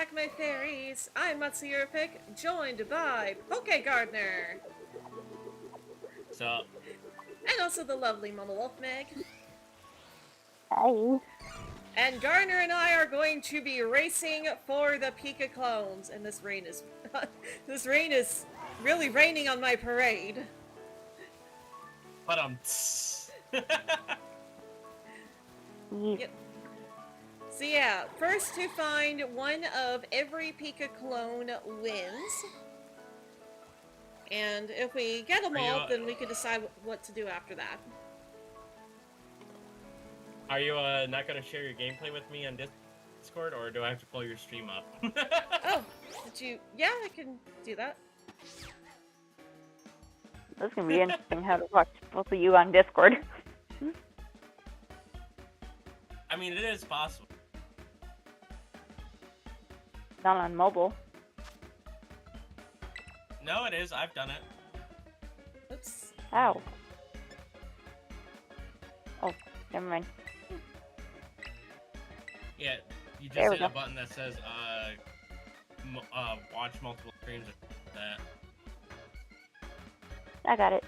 back, my fairies! I'm Matsuyopic, joined by Poke Gardener! So, And also the lovely Mama Wolf Meg. Hi. And Garner and I are going to be racing for the Pika-clones, and this rain is this rain is really raining on my parade. but Yep. So yeah, first to find one of every Pika-clone wins. And if we get them all, then we can decide what to do after that. Are you not gonna share your gameplay with me on Discord, or do I have to pull your stream up? Oh, did you? Yeah, I can do that. This is gonna be interesting how to watch both of you on Discord. I mean, it is possible. Not on mobile. No, it is. I've done it. Oops. How? Oh, never mind. Yeah, you There just we hit a go. button that says watch multiple streams. That. I got it.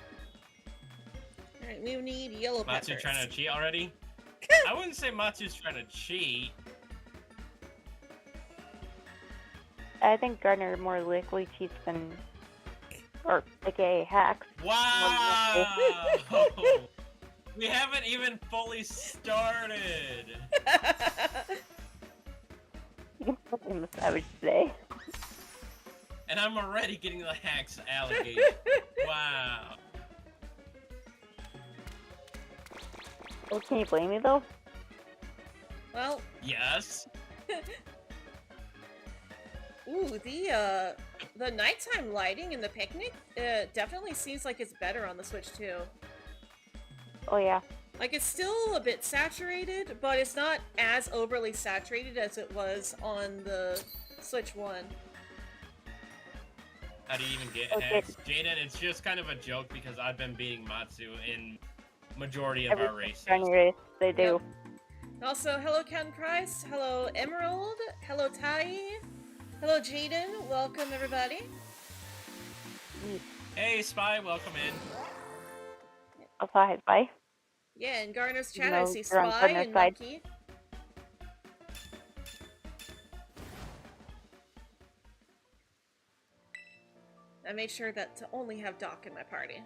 Alright, we need yellow peppers. Matsu trying to cheat already? I wouldn't say Matsu's trying to cheat. I think Gardner more likely cheats than, or aka hacks. Wow! We haven't even fully started. I'm a savage today. And I'm already getting the hacks allegation. Wow. Oh, can you blame me though? Well, Yes. ooh, the nighttime lighting in the picnic definitely seems like it's better on the Switch too. Oh yeah. Like, it's still a bit saturated, but it's not as overly saturated as it was on the Switch 1. How do you even get Okay. hacks? Jaden, it's just kind of a joke because I've been beating Matsu in majority of our races. Gardner race, they do. Also, hello Ken Price, hello Emerald, hello Tai, hello Jaden, welcome everybody. Hey, Spy, welcome in. I'll say bye. Yeah, in Garner's chat No, I see you're on Spy Garner's and side. Monkey. I made sure that to only have Doc in my party.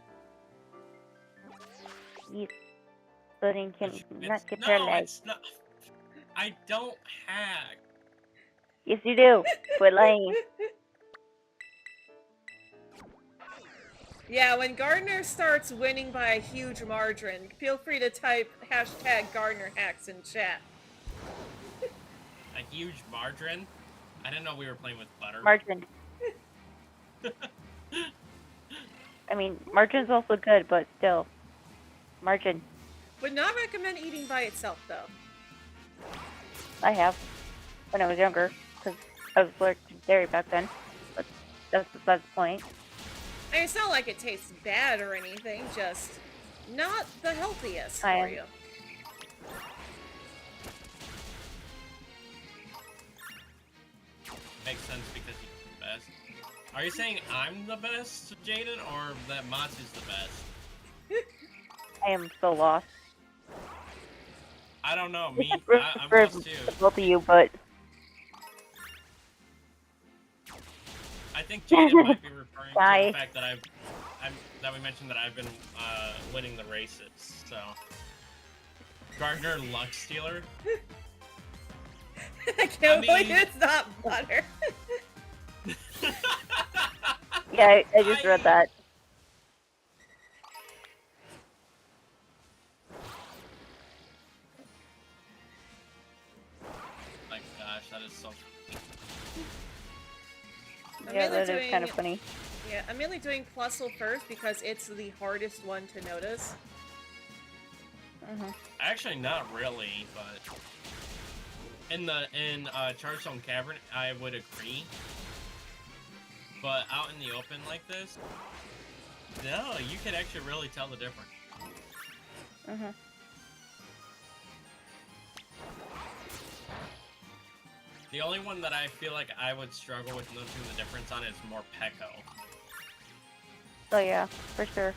Yes. So then can It's- not get no, paralyzed. it's not. I don't hack. Yes, you do. Quit lying. Yeah, when Gardner starts winning by a huge margin, feel free to type hashtag Gardner hacks in chat. A huge margarine. I didn't know we were playing with butter. Margin. I mean, margin's also good, but still. Margin. Would not recommend eating by itself though. I have. When I was younger. Because I was allergic to dairy back then. But that's besides the point. I mean, it's not like it tastes bad or anything, just not the healthiest I for am. you. Makes sense because you're the best. Are you saying I'm the best, Jaden, or that Matsu's the best? I am so lost. I don't know. Me, I'm For lost too. both of you, but I think Jaden might be referring to Bye. the fact that that we mentioned that I've been winning the races. So, Gardner Luck Stealer. I can't believe mean- it's not butter. yeah, I just read that. My gosh, that is so. I'm Yeah, mainly that is kind of doing- funny. Yeah, I'm mainly doing Plusle first because it's the hardest one to notice. Actually, not really, but in Chargestone Cavern, I would agree. But out in the open like this, no, you could actually really tell the difference. The only one that I feel like I would struggle with noticing the difference on is more Peko. Oh yeah, for sure.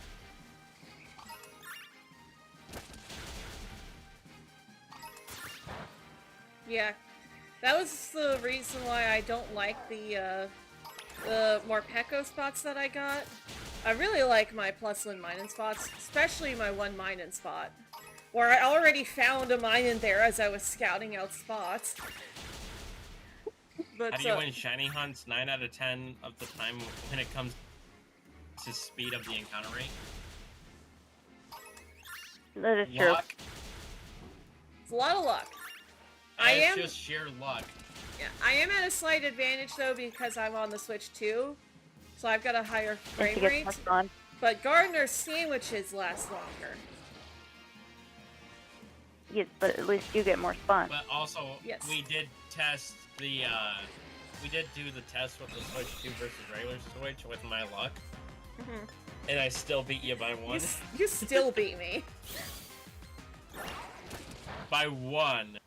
Yeah, that was the reason why I don't like the more Peko spots that I got. I really like my plus 1 mine-in spots, especially my 1 mine-in spot, where I already found a mine-in there as I was scouting out spots. But, How do you win shiny hunts 9 out of 10 of the time when it comes to speed of the encounter rate? That is true. Luck. It's a lot of luck. It's just sheer luck. Yeah, I am at a slight advantage though because I'm on the Switch too, so I've got a higher frame rate. But Gardener's sandwiches last longer. Yes, but at least you get more spawns. But also, yes, we did test the, we did do the test with the Switch 2 versus regular Switch with my luck. Mm-hmm. And I still beat you by 1. You still beat me. By 1.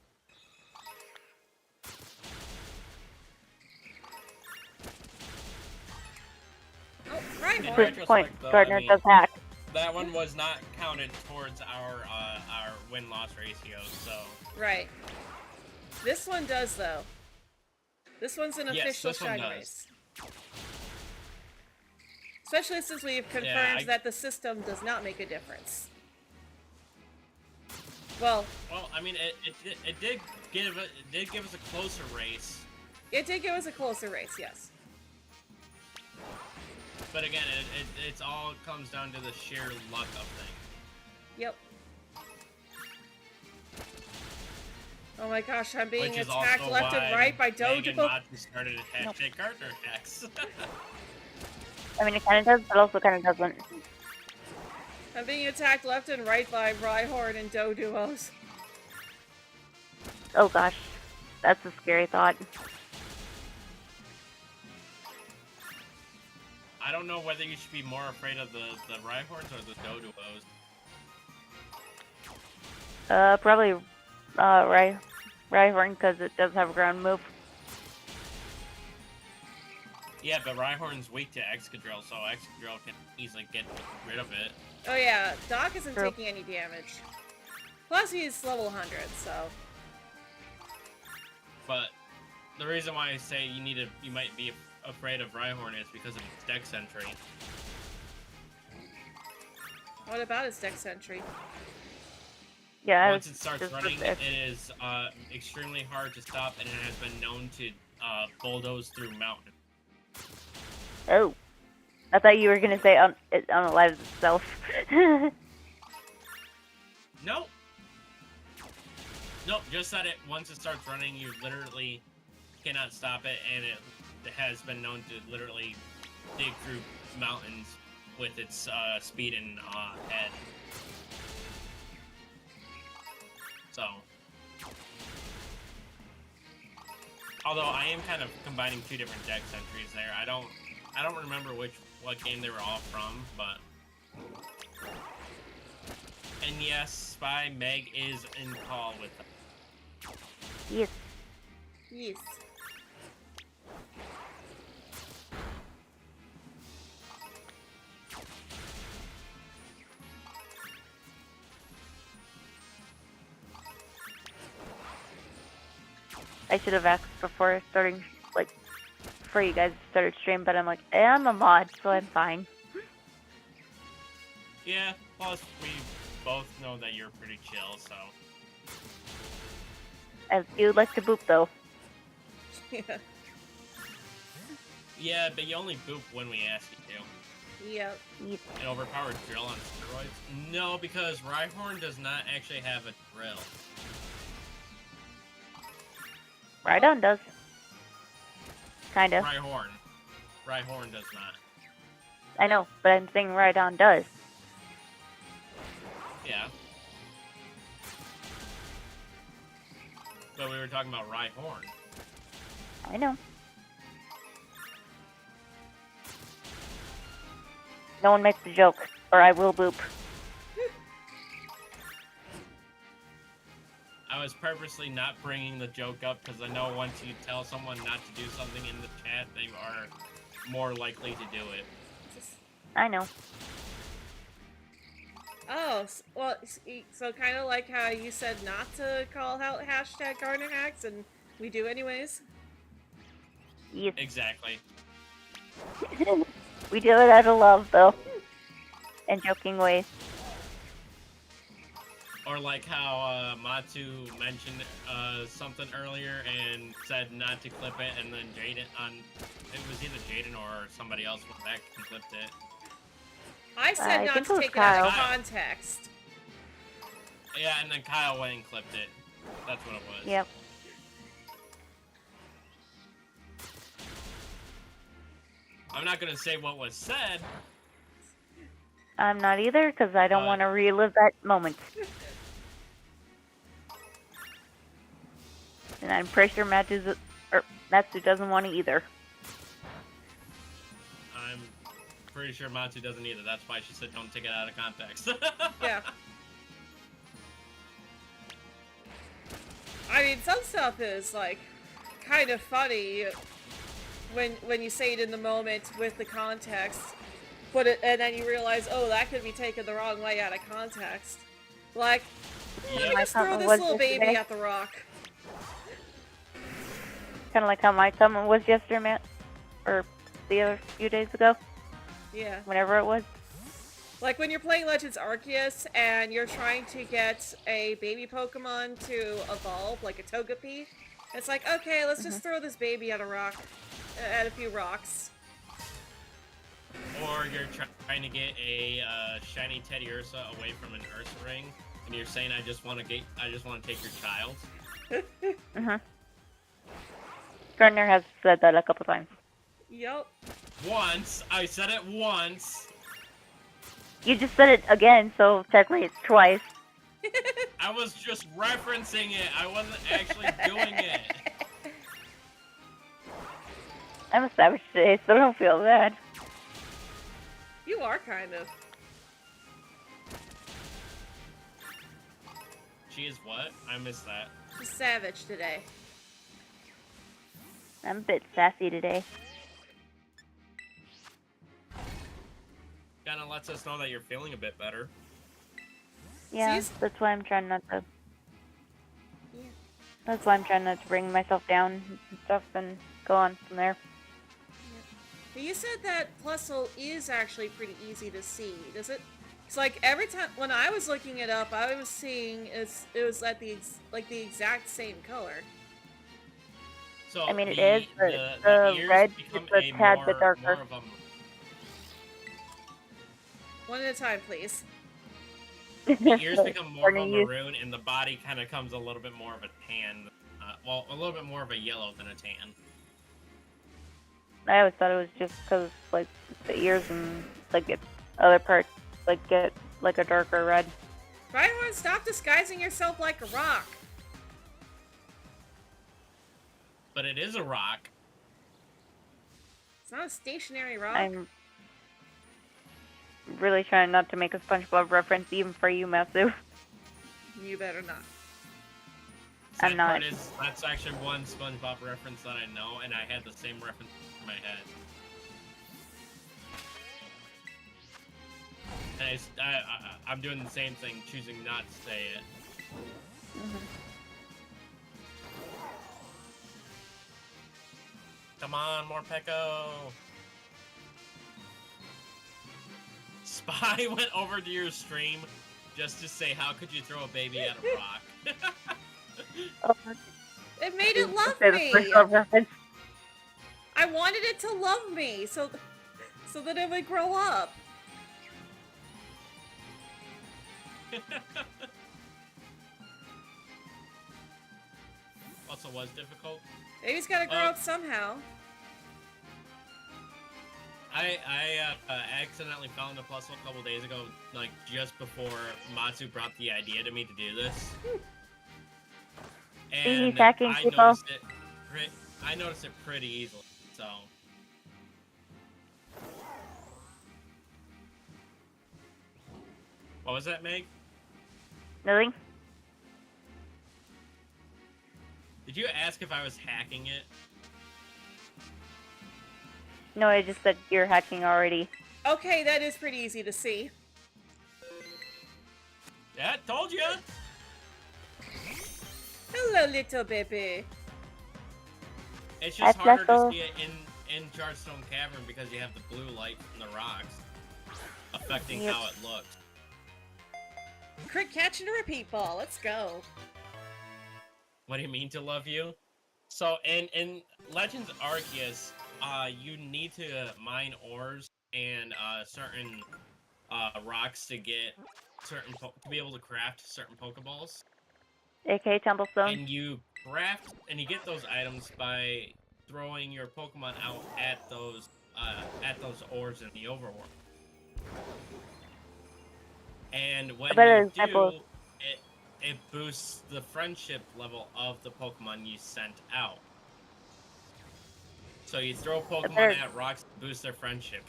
Oh, right. In Good point. retrospect, though, Gardner I mean, does hack. That one was not counted towards our win-loss ratio, so... Right. This one does, though. This one's an official shiny race. Especially since we've confirmed that the system does not make a difference. Well, I mean, it did give us a closer race. It did give us a closer race, yes. But again, it's all comes down to the sheer luck of things. Yep. Oh my gosh, I'm being Which is attacked also left and right by Dojo. Dojo. Started a hashtag Gardner attacks. I mean, it kind of does, but also kind of doesn't. I'm being attacked left and right by Rhyhorn and Doduos. Oh gosh, that's a scary thought. I don't know whether you should be more afraid of the Rhyhorns or the Doduos. Probably Rhyhorn, because it does have a ground move. Yeah, but Rhyhorn's weak to Excadrill, so Excadrill can easily get rid of it. Oh yeah, Doc isn't taking any damage. Plus he's level 100, so... But the reason why I say you might be afraid of Rhyhorn is because of its Dex Entry. What about his Dex Entry? Yeah, once it starts running, it is extremely hard to stop, and it has been known to bulldoze through mountains. Oh, I thought you were gonna say it unalives itself. Nope. Nope. Just that once it starts running, you literally cannot stop it, and it has been known to literally dig through mountains with its speed and head. So, although I am kind of combining two different Dex entries there. I don't remember what game they were all from, but and yes, Spy Meg is in call with them. Yes. Yes. I should have asked before starting, like, before you guys started stream, but I'm like, I'm a mod, so I'm fine. Yeah, plus we both know that you're pretty chill, so. As you like to boop, though. Yeah. Yeah, but you only boop when we ask you to. Yep. An overpowered drill on steroids? No, because Rhyhorn does not actually have a drill. Rhydon does. Kind of. Rhyhorn does not. I know, but I'm saying Rhydon does. Yeah. But we were talking about Rhyhorn. I know. No one makes a joke, or I will boop. I I was purposely not bringing the joke up because I know once you tell someone not to do something in the chat, they are more likely to do it. I know. Oh, well, so kind of like how you said not to call out hashtag Garner Hacks, and we do anyways. Yes. Exactly. We do it out of love, though. In joking ways. Or like how Matsu mentioned something earlier and said not to clip it, and then Jaden it was either Jaden or somebody else went back and clipped it. I said I not think to it was take it out of Kyle. context. Yeah, and then Kyle went and clipped it. That's what it was. Yep. I'm not gonna say what was said. I'm not either, because I don't want to relive that moment. And I'm pretty sure Matsu doesn't want to either. I'm pretty sure Matsu doesn't either. That's why she said don't take it out of context. Yeah. I mean, some stuff is, like, kind of funny when you say it in the moment with the context, and then you realize, oh, that could be taken the wrong way out of context. Like, let me My just throw comment this was little baby yesterday. at the rock. Kind of like how my comment was yesterday, Matt. Or the other few days ago. Yeah. Whenever it was. Like when you're playing Legends Arceus and you're trying to get a baby Pokemon to evolve, like a Togepi. It's like, okay, let's just throw this baby at a few rocks. Or you're trying to get a shiny Teddy Ursa away from an Ursa ring, and you're saying, I just want to take your child. Gardner has said that a couple times. Yup. Once. I said it once. You just said it again, so technically it's twice. I was just referencing it. I wasn't actually doing it. I'm a savage today, so don't feel bad. You are kind of. She is what? I missed that. She's savage today. I'm a bit sassy today. Kinda lets us know that you're feeling a bit better. Yeah, See? that's why I'm trying not to. Yeah. That's why I'm trying not to bring myself down and stuff and go on from there. But you said that Plusle is actually pretty easy to see, does it? It's like every time when I was looking it up, I was seeing it was at the exact same color. So I mean, it is, but the ears red become is a tad bit darker. more of a... One at a time, please. The ears become more of a Turning you- maroon, and the body kind of comes a little bit more of a tan. Well, a little bit more of a yellow than a tan. I always thought it was just because, like, the ears and, like, the other parts, like, get, like, a darker red. Rhyhorn, stop disguising yourself like a rock. But it is a rock. It's not a stationary rock. I'm really trying not to make a SpongeBob reference, even for you, Matsu. You better not. I'm Sad not. part is, that's actually one SpongeBob reference that I know, and I had the same reference in my head. And I'm doing the same thing, choosing not to say it. Come on, more Peko! Spy went over to your stream just to say, how could you throw a baby at a rock? It made it love Say the me. SpongeBob reference. I wanted it to love me, so that it would grow up. Also was difficult. Baby's gotta grow up somehow. I accidentally fell into Plusle a couple days ago, like just before Matsu brought the idea to me to do this. And He's hacking I people. noticed it pretty easily, so. What was that, Meg? Nothing? Did you ask if I was hacking it? No, I just said you're hacking already. Okay, that is pretty easy to see. Yeah, told you. Hello, little baby. It's just That's harder to Leslie. see it in Charstone Cavern because you have the blue light from the rocks affecting Yep. how it looks. Crit catch and a repeat ball. Let's go. What do you mean to love you? So in Legends Arceus, you need to mine ores and certain rocks to get to be able to craft certain Pokeballs. AK Tumblestone. And you get those items by throwing your Pokemon out at those ores in the overworld. And when A better you example- do, it boosts the friendship level of the Pokemon you sent out. So you throw Pokemon better- at rocks to boost their friendship.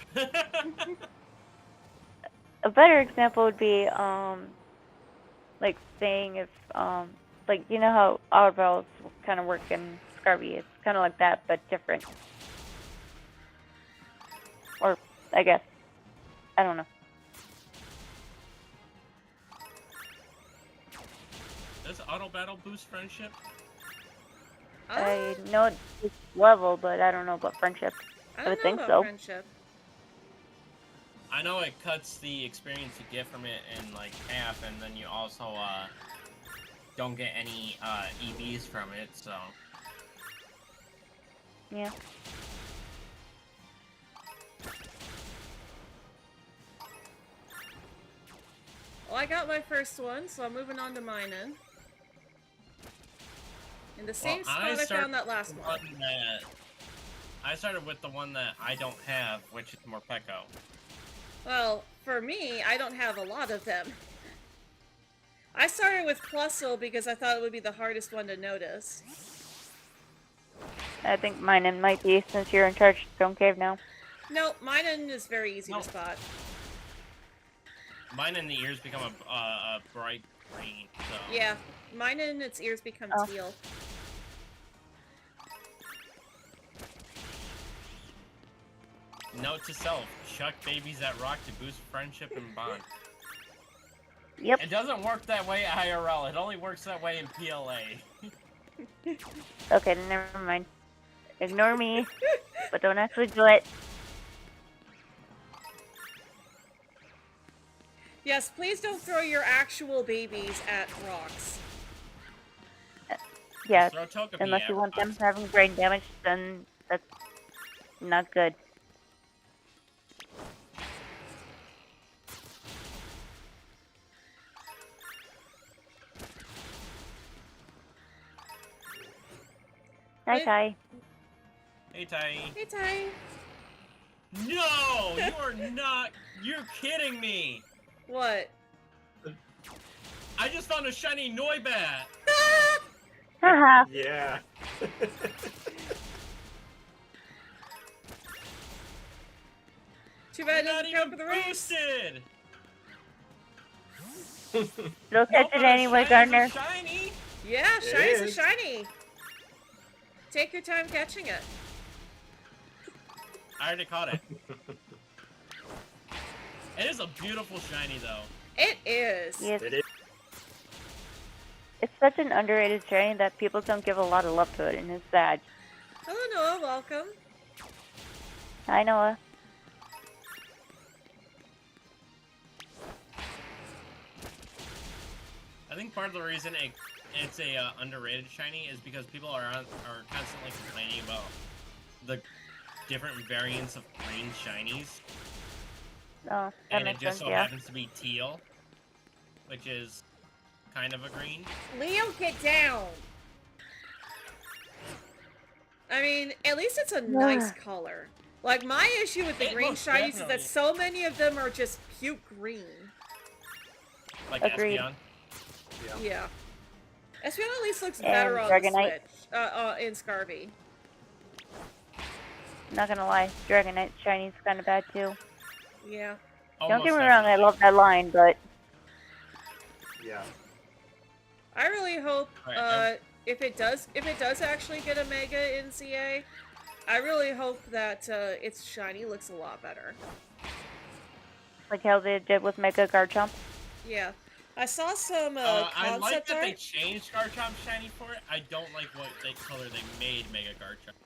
A better example would be, like saying if, like, you know how Outer Bells kind of work in Scarby? It's kind of like that, but different. Or, I guess. I don't know. Does Auto Battle boost friendship? I know it's level, but I don't know about friendship. I I don't would know think about so. friendship. I know it cuts the experience you get from it in like half, and then you also don't get any EVs from it, so. Yeah. Well, I got my first one, so I'm moving on to mining. In the same spot I found that last one. I started with the one that I don't have, which is Morpeko. Well, for me, I don't have a lot of them. I started with Plusle because I thought it would be the hardest one to notice. I think mine might be, since you're in charge of Stone Cave now. No, Minun is very easy to spot. Mine in the ears become a bright green, so. Yeah, Minun, its ears become teal. Note to self, chuck babies at rock to boost friendship and bond. Yep. It doesn't work that way IRL, it only works that way in PLA. Okay, never mind. Ignore me, but don't actually do it. Yes, please don't throw your actual babies at rocks. Yeah, Throw Togepi unless at you want them rocks. having brain damage, then that's not good. Hi, Ty. Hey, Tai. Hey, Ty. No! You're not! You're kidding me! What? I just found a shiny Noibat! Haha. Yeah. Too bad it Not doesn't count even for the race. boosted! You'll catch it anyway, Gardner. Shiny! Yeah, It shini's a is. shiny. Take your time catching it. I already caught it. It is a beautiful shiny, though. It is. Yes. It is. It's such an underrated shiny that people don't give a lot of love to it, and it's sad. Hello, Noah. Welcome. Hi, Noah. I think part of the reason it's a underrated shiny is because people are constantly complaining about the different variants of green shinies, Oh, that and it makes just sense, so yeah. happens to be teal, which is kind of a green. Leo, get down. I mean, at least it's a nice color. Like, my issue with the It green looks shinies is that definitely- so many of them are just puke green. Like Agreed. Espeon. Yeah. Espeon at least looks And better on Dragonite. the Switch. In Scarby. Not gonna lie, Dragonite shiny's kind of bad too. Yeah. Don't get me Almost wrong, I definitely. love that line, but Yeah. I really hope Alright, if it does actually get a Mega in ZA, I really hope that its shiny looks a lot better. Like how they did with Mega Garchomp. Yeah. I saw some I like concept that they art. changed Garchomp shiny for it. I don't like what color they made Mega Garchomp.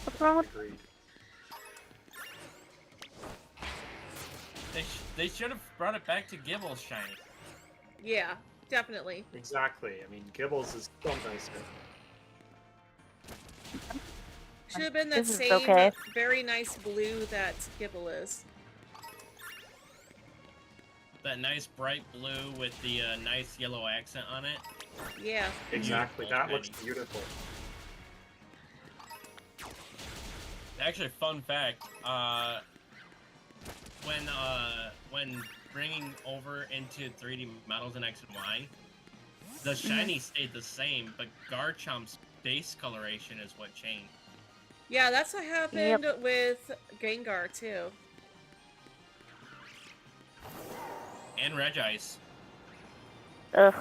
What's wrong with Agreed. They should have brought it back to Gibble's shiny. Yeah, definitely. Exactly. I mean, Gibbles is so nicer. Should have been that This is same okay. very nice blue that Gibble is. That nice bright blue with the nice yellow accent on it. Yeah. Exactly. Beautiful That looks shiny. beautiful. Actually, fun fact, when bringing over into 3D models in X and Y, the shiny stayed the same, but Garchomp's base coloration is what changed. Yeah, that's what happened with Gengar too. And Regice. Ugh.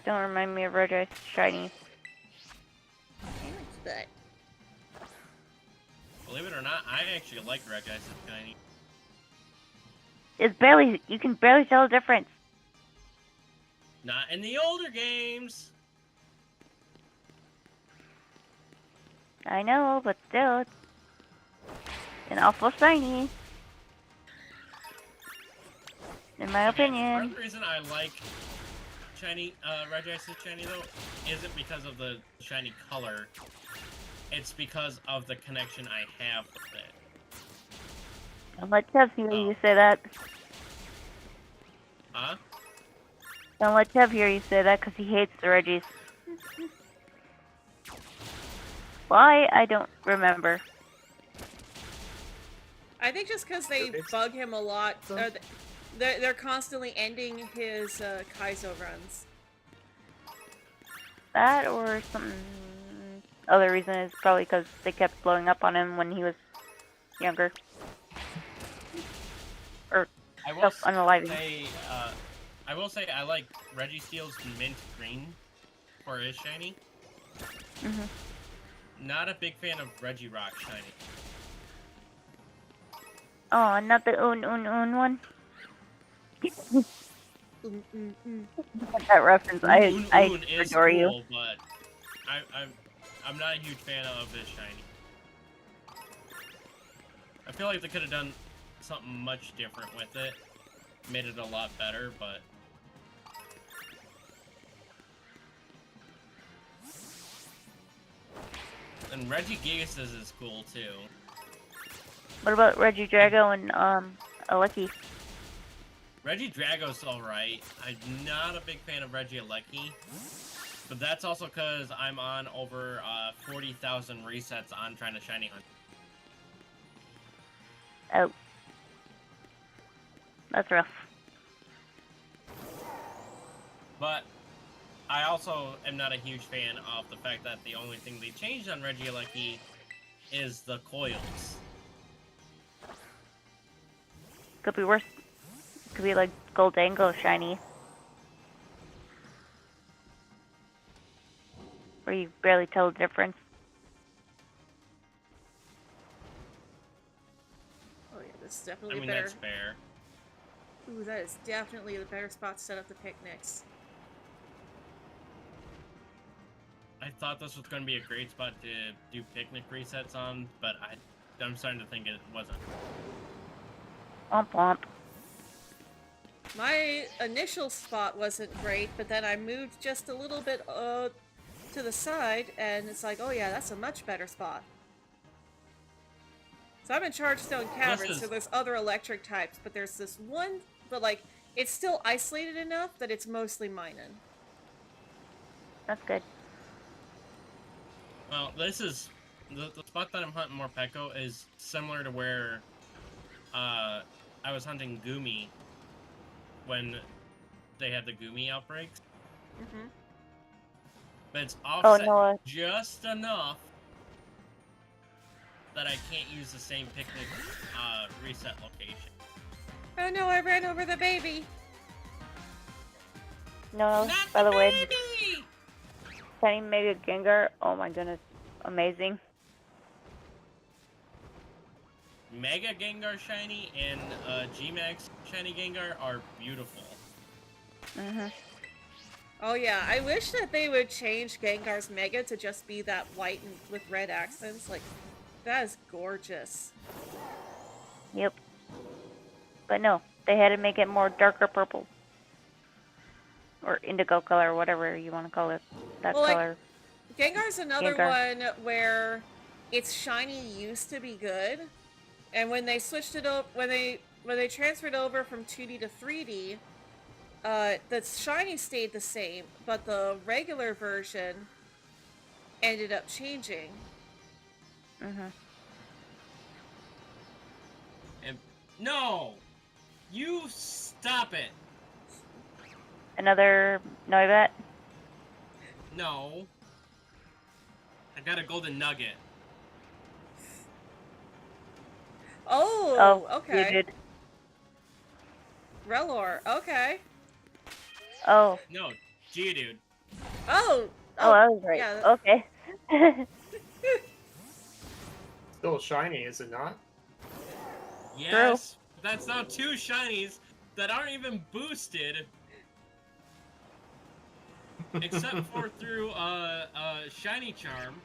Don't remind me of Regice shiny. But Believe it or not, I actually like Regice's shiny. It's barely, you can barely tell the difference. Not in the older games. I know, but still, it's an awful shiny. In my Okay, opinion. part of the reason I like shiny, Regice's shiny though, isn't because of the shiny color. It's because of the connection I have with it. Don't let Tev hear you say that. Huh? Don't let Tev hear you say that because he hates the Reggies. Why? I don't remember. I think just because they bug him a lot, or they're constantly ending his Kaizo runs. That or some other reason is probably because they kept blowing up on him when he was younger. Or I will unaliving. say, I will say I like Registeel's mint green for his shiny. Not a big fan of Regirock shiny. Oh, not the un one. That reference, I is adore you. cool, but I'm not a huge fan of his shiny. I feel like they could have done something much different with it, made it a lot better, but and Regigigas is cool too. What about Regidrago and Alecki? Regidrago's alright. I'm not a big fan of Regieleki, but that's also because I'm on over 40,000 resets on trying to shiny hunt. Oh. That's rough. But I also am not a huge fan of the fact that the only thing they changed on Regieleki is the coils. Could be worse. Could be like Goldango shiny. Where you barely tell the difference. Oh yeah, this is I definitely mean, better. that's fair. Ooh, that is definitely the better spot to set up the picnics. I thought this was going to be a great spot to do picnic resets on, but I'm starting to think it wasn't. Womp womp. My initial spot wasn't great, but then I moved just a little bit to the side, and it's like, oh yeah, that's a much better spot. So I'm in Chargestone Cavern, so there's other electric types, but there's this one, but like, it's still isolated enough that it's mostly Minun. That's good. Well, this is... The spot that I'm hunting Morpeko is similar to where I was hunting Gumi when they had the Gumi outbreaks. But it's offset just enough that I can't use the same picnic reset location. Oh no, I ran over the baby! No, Not by the way, baby! Shiny Mega Gengar, oh my goodness, amazing. Mega Gengar shiny and G-Max shiny Gengar are beautiful. Mhm. Oh yeah, I wish that they would change Gengar's Mega to just be that white and with red accents. Like, that is gorgeous. Yep. But no, they had to make it more darker purple. Or indigo color, whatever you want to call it. That Well, like, color. Gengar's another Gengar. one where its shiny used to be good, and when they switched it up, when they transferred over from 2D to 3D, the shiny stayed the same, but the regular version ended up changing. Mhm. And no! You stop it! Another Noibat. No. I got a golden nugget. Oh, You okay. did. Relor, okay. Oh. No, Geodude. Oh, Oh, I was right. yeah. Okay. Still shiny, is it not? Yes, but that's now 2 shinies that aren't even boosted. Except for through shiny charm.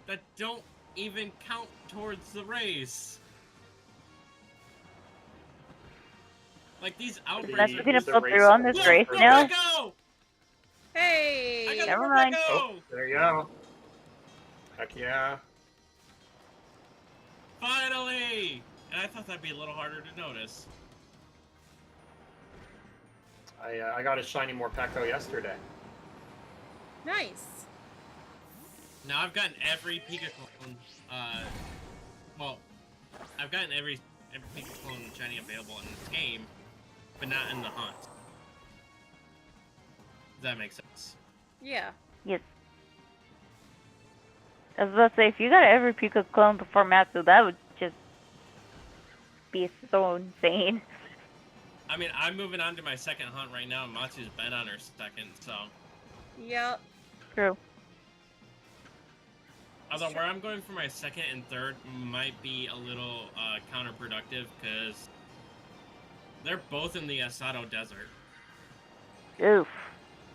That don't even count towards the race. Like these outbreaks. That's Use looking to the pull race through on this as Look, race for now. Morpeko! I Hey! got Never a mind. Morpeko! Oh, there you go. Heck yeah. Finally! And I thought that'd be a little harder to notice. I got a shiny Morpeko yesterday. Nice. Now I've gotten every Pika-clone, well, I've gotten every Pika-clone shiny available in this game, but not in the hunt. Does that make sense? Yeah. Yes. I was about to say, if you got every Pika-clone before Matsu, that would just be so insane. I mean, I'm moving on to my second hunt right now, and Matsu's been on her second, so... Yep. True. Although where I'm going for my second and third might be a little counterproductive, because they're both in the Asado Desert. Oof.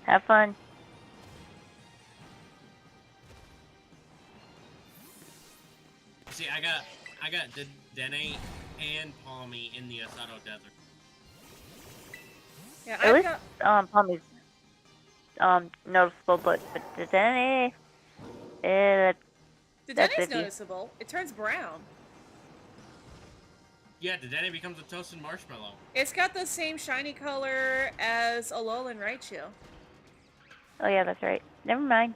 Have fun. See, I got Dene and Palmy in the Asado Desert. Yeah, At I've least, got... Palmy's, noticeable, but the Dene, The that's Dene's iffy. noticeable. It turns brown. Yeah, the Dene becomes a toasted marshmallow. It's got the same shiny color as Alolan Raichu. Oh yeah, that's right. Never mind.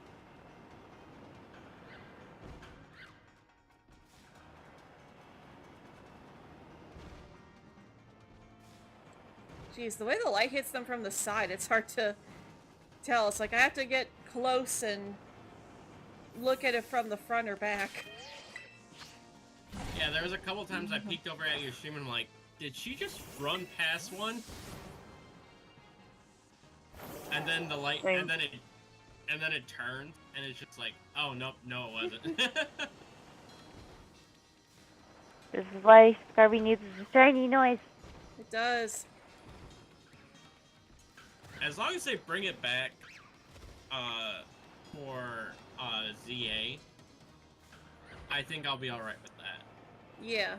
Jeez, the way the light hits them from the side, it's hard to tell. It's like I have to get close and look at it from the front or back. Yeah, there was a couple times I peeked over at your stream and I'm like, did she just run past one? And then the light, and then it turned, and it's just like, oh nope, no it wasn't. This is why Scarby needs a shiny noise. It does. As long as they bring it back, for ZA, I think I'll be alright with that. Yeah.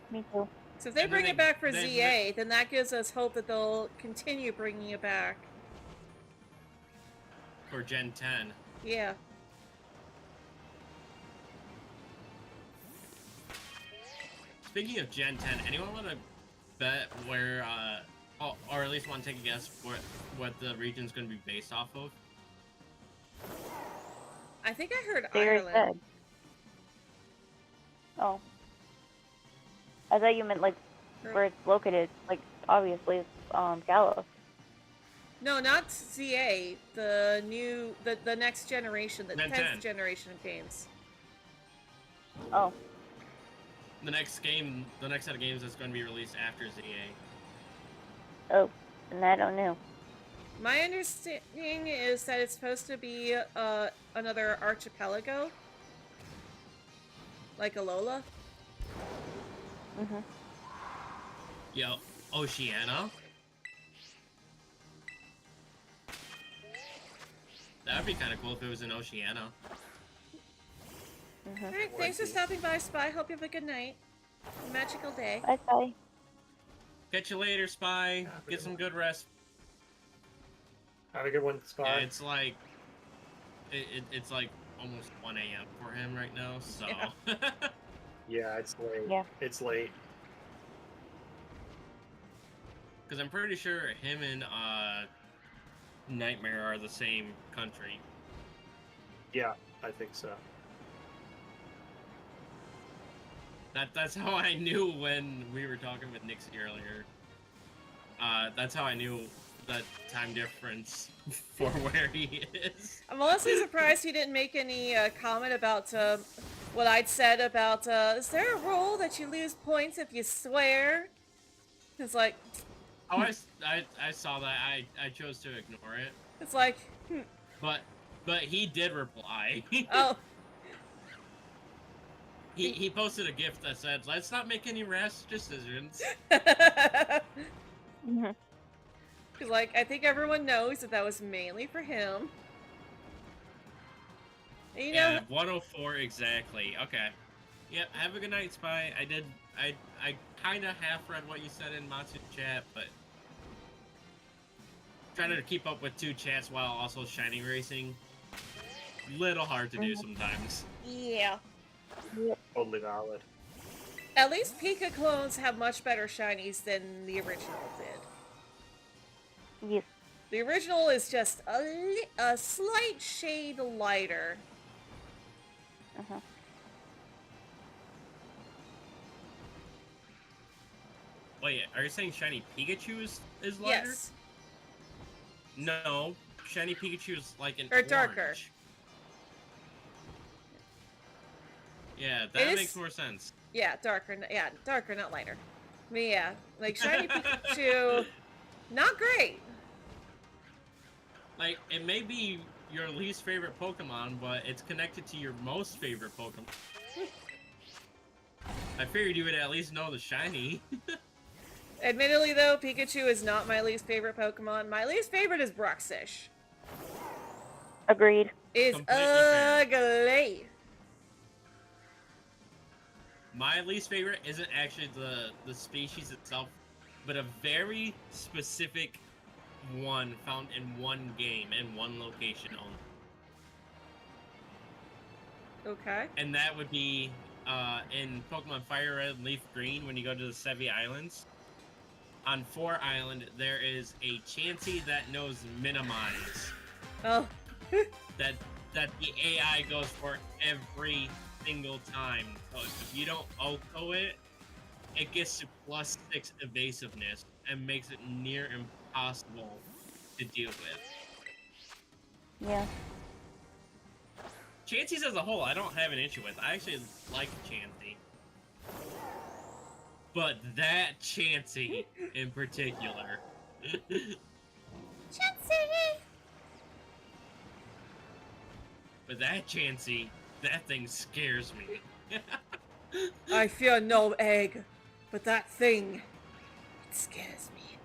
Me too. So if they And bring then it back for then ZA, then that gives us hope that they'll continue bringing it back. For Gen 10. Yeah. Speaking of Gen 10, anyone want to bet where, or at least want to take a guess what the region's going to be based off of? I think I heard They already Ireland. said. Oh. I thought you meant like where it's located. Like obviously it's Galos. No, not ZA. The new, the next generation, the Gen 10th 10. generation of games. Oh. The next set of games that's going to be released after ZA. Oh, and I don't know. My understanding is that it's supposed to be another archipelago, like Alola. Mhm. Yo, Oceania? That'd be kind of cool if it was in Oceania. Mhm. Alright, Would thanks for be. stopping by, Spy. Hope you have a good night. A magical day. Bye bye. Catch you later, Spy. Yeah, Get some good rest. Have a good one, Yeah, Spy. it's like... it's like almost 1 a.m. for him right now, so... Yeah, it's late. Yeah. It's late. Because I'm pretty sure him and Nightmare are the same country. Yeah, I think so. That's how I knew when we were talking with Nixie earlier. That's how I knew the time difference for where he is. I'm honestly surprised he didn't make any comment about what I'd said about, is there a rule that you lose points if you swear? It's like, Oh, I saw that. I chose to ignore it. it's like, But he did reply. oh. He posted a GIF that said, "Let's not make any rash decisions." Mhm. Because, like, I think everyone knows that that was mainly for him. And, you know, Yeah, 104 exactly. Okay. Yep. Have a good night, Spy. I kind of half read what you said in Matsu's chat, but trying to keep up with 2 chats while also shiny racing, little hard to do sometimes. yeah. Totally valid. At least Pika-clones have much better shinies than the original did. Yes. The original is just a slight shade lighter. Uh-huh. Wait, are you saying shiny Pikachu is lighter? Yes. No, shiny Pikachu is like an Or darker. orange. Yeah, It that is- makes more sense. Yeah, darker. Yeah, darker, not lighter. I mean, yeah, like shiny Pikachu, not great. Like, it may be your least favorite Pokemon, but it's connected to your most favorite Pokemon. I figured you would at least know the shiny. Admittedly, though, Pikachu is not my least favorite Pokemon. My least favorite is Bruxish. Agreed. It's Completely fair. ugly. My least favorite isn't actually the species itself, but a very specific one found in one game in one location only. Okay. And that would be in Pokemon Fire Red and Leaf Green when you go to the Sevi Islands. On 4 Island, there is a Chansey that knows Minimize. Oh. that the AI goes for every single time. So if you don't Oko it, it gets to +6 evasiveness and makes it near impossible to deal with. Yeah. Chanseys as a whole, I don't have an issue with. I actually like Chansey. But that Chansey in particular. Chansey! But that Chansey, that thing scares me. I fear no egg, but that thing, it scares me.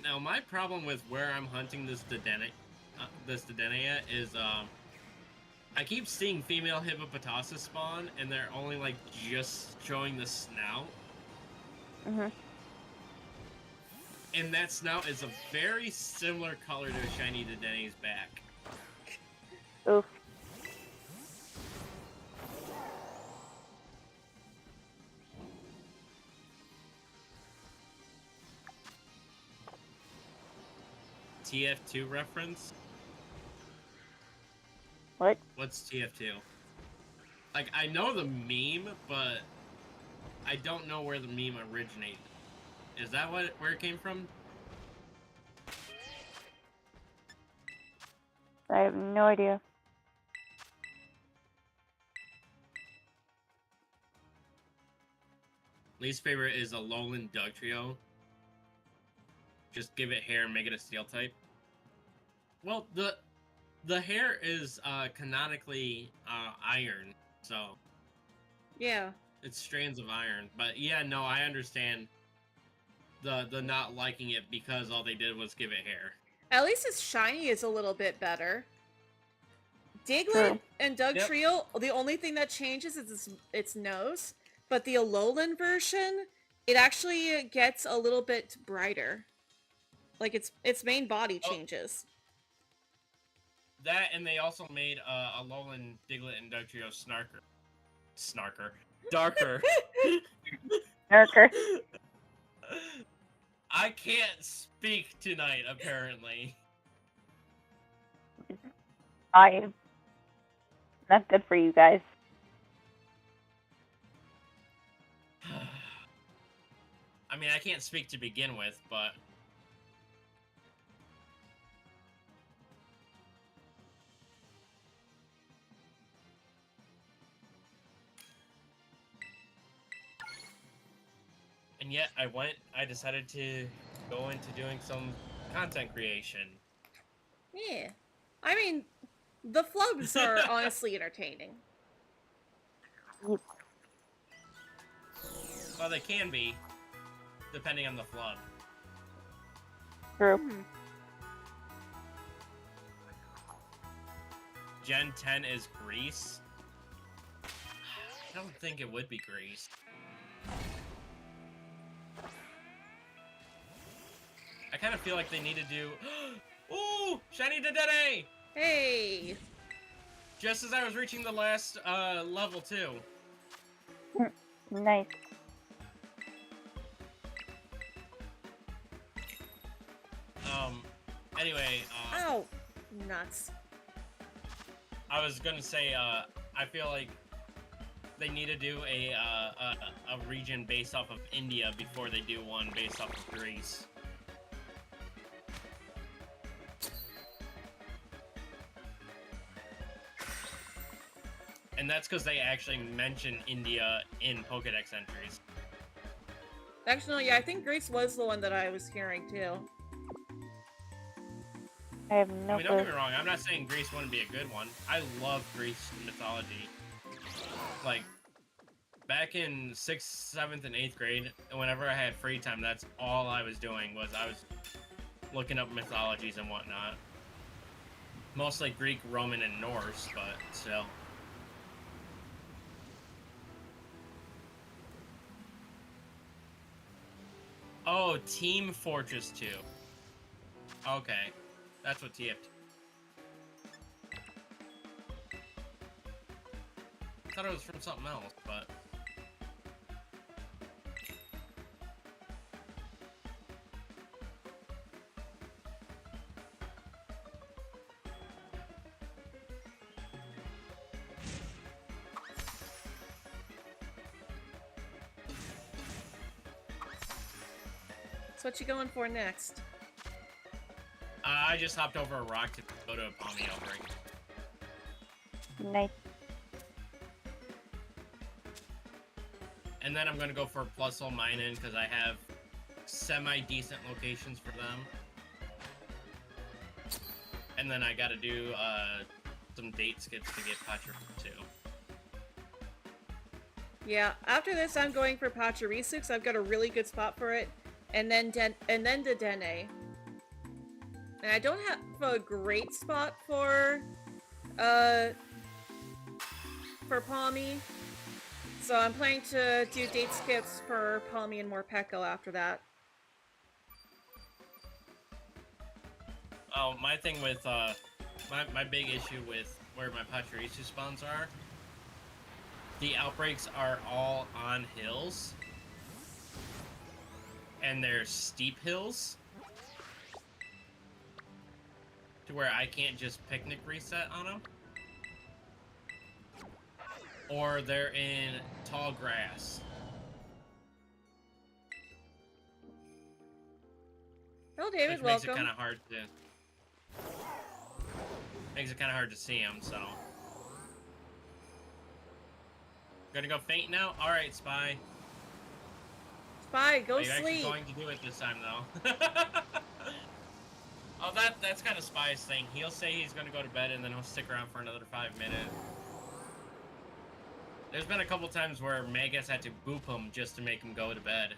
Now, my problem with where I'm hunting this Dedenia is, I keep seeing female hippopotamus spawn, and they're only, like, just showing the snout. Mhm. And that snout is a very similar color to a shiny Dedenia's back. Oof. TF2 reference? What? What's TF2? Like, I know the meme, but I don't know where the meme originated. Is that where it came from? I have no idea. Least favorite is a Alolan Dugtrio. Just give it hair and make it a steel type. Well, the hair is canonically iron, so Yeah. it's strands of iron. But yeah, no, I understand the not liking it because all they did was give it hair. At least its shiny is a little bit better. Diglett True. and Dugtrio, the only thing that changes is its nose. But the Alolan version, it actually gets a little bit brighter. Like its main body Oh. changes. That, and they also made Alolan, Diglett, and Dugtrio darker. Nurker. I can't speak tonight, apparently. Not good for you guys. I mean, I can't speak to begin with, but... And yet, I decided to go into doing some content creation. Yeah. I mean, the flubs are honestly entertaining. Well, they can be, depending on the flub. True. Hmm. Gen 10 is Grease. I don't think it would be Grease. I kind of feel like they need to do... Ooh! Shiny Dedenne! Hey! Just as I was reaching the last level, too. Nice. Anyway, Ow! Nuts. I was gonna say, I feel like they need to do a region based off of India before they do one based off of Greece. And that's because they actually mention India in Pokedex entries. Actually, yeah, I think Grace was the one that I was hearing too. I have I no mean, don't get clue. me wrong, I'm not saying Greece wouldn't be a good one. I love Greece mythology. Like, back in 6th, 7th, and 8th grade, whenever I had free time, that's all I was doing, was I was looking up mythologies and whatnot. Mostly Greek, Roman, and Norse, but still. Oh, Team Fortress 2. Okay. That's what TFT. I thought it was from something else, but... So what you going for next? I just hopped over a rock to go to a Palmy outbreak. Nice. And then I'm gonna go for Plusle Minen because I have semi-decent locations for them. And then I gotta do some date skips to get Pachirisu too. Yeah, after this I'm going for Pachirisu because I've got a really good spot for it. And then Dedenne. And I don't have a great spot for Palmy. So I'm planning to do date skips for Palmy and Morpeko after that. Oh, my thing with, my big issue with where my Pachirisu spawns are, the outbreaks are all on hills. And they're steep hills. To where I can't just picnic reset on them. Or they're in tall grass. Oh, David, Which makes welcome. it kind of hard to see them, so. Gonna go faint now? Alright, Spy. Spy, go Are you actually sleep. going to do it this time, though? Oh, that's kind of Spy's thing. He'll say he's going to go to bed, and then he'll stick around for another 5 minutes. There's been a couple times where Meg has had to boop him just to make him go to bed.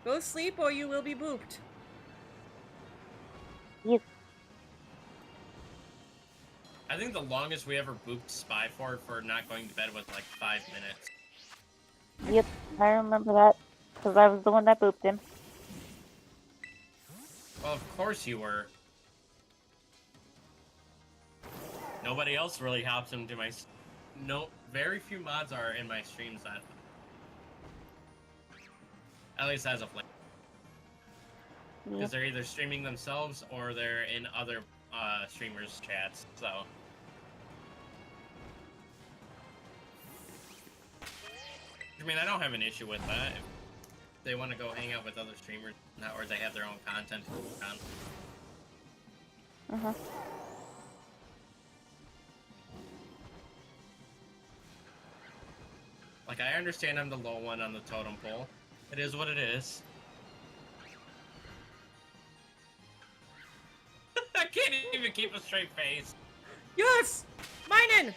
Go sleep or you will be booped. Yep. I think the longest we ever booped Spy for not going to bed was like 5 minutes. Yep, I remember that. Because I was the one that booped him. Well, of course you were. Nobody else really helps him to my... No, very few mods are in my streams that... At least as of late. Because Yep. they're either streaming themselves or they're in other streamers' chats, so... I mean, I don't have an issue with that. If they want to go hang out with other streamers, or they have their own content to work on. Uh-huh. Like, I understand I'm the low one on the totem pole. It is what it is. I can't even keep a straight face. Yes! Minen!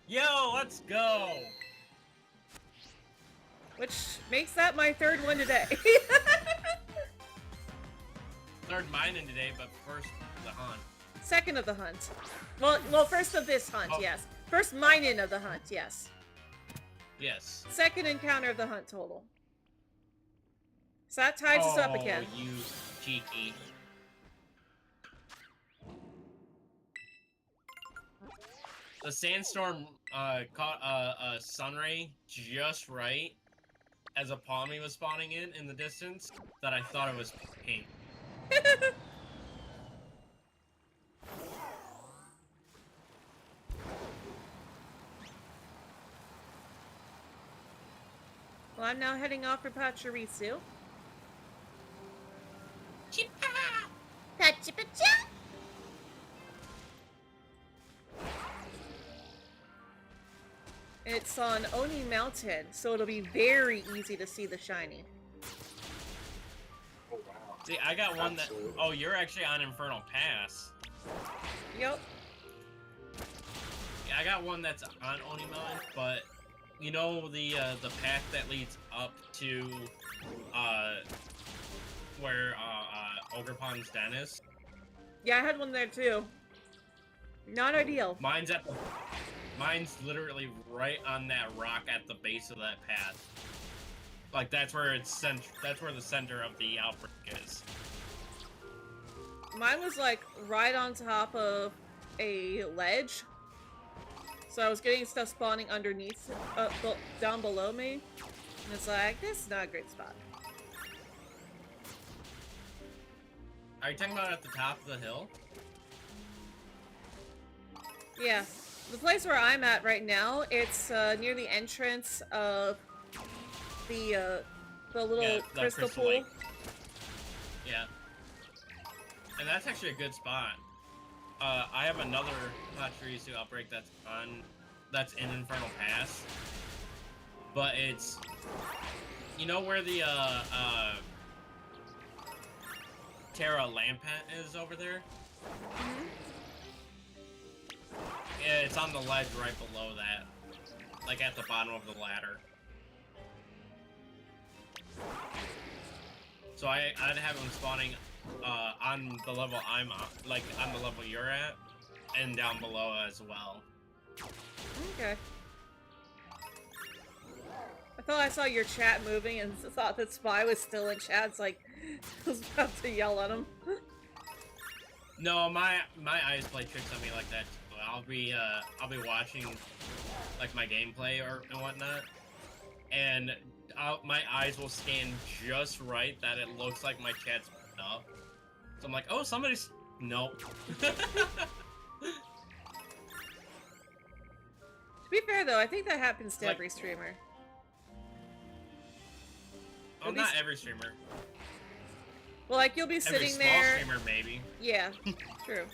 Yo, let's go! Which makes that my third one today. Third mining today, but first the hunt. Second of the hunt. Well, first of this hunt, Oh. yes. First mine-in of the hunt, yes. Yes. Second encounter of the hunt total. So that ties us up again. Oh, you cheeky. The sandstorm caught a sunray just right as a Palmy was spawning in the distance that I thought it was pink. Well, I'm now heading off for Pachirisu. Pachipacha! It's on Oni Mountain, so it'll be very easy to see the shiny. Oh wow. See, I got one that... Absolutely. Oh, you're actually on Infernal Pass. Yep. Yeah, I got one that's on Oni Mountain, but... You know the path that leads up to, where, Ogre Pond's den is? Yeah, I had one there too. Not ideal. Mine's literally right on that rock at the base of that path. Like, that's where that's where the center of the outbreak is. Mine was like right on top of a ledge. So I was getting stuff spawning underneath, down below me. And it's like, this is not a great spot. Are you talking about at the top of the hill? Yeah. The place where I'm at right now, it's near the entrance of the little Yeah, the crystal pool. Lake. Yeah. And that's actually a good spot. I have another Pachirisu outbreak that's in Infernal Pass. But it's... You know where the, Terra Lampent is over there? Mhm. Yeah, it's on the ledge right below that. Like at the bottom of the ladder. So I'd have them spawning on the level I'm on, like on the level you're at, and down below as well. Okay. I thought I saw your chat moving and thought that Spy was still in chat. It's like, I was about to yell at him. No, my eyes play tricks on me like that too. I'll be watching like my gameplay and whatnot, and my eyes will scan just right that it looks like my chat's up. So I'm like, oh, somebody's... Nope. To be fair though, I think that happens to Like- every streamer. Oh, At not least- every streamer. Well, like, you'll be Every sitting small there... streamer, maybe. Yeah, true.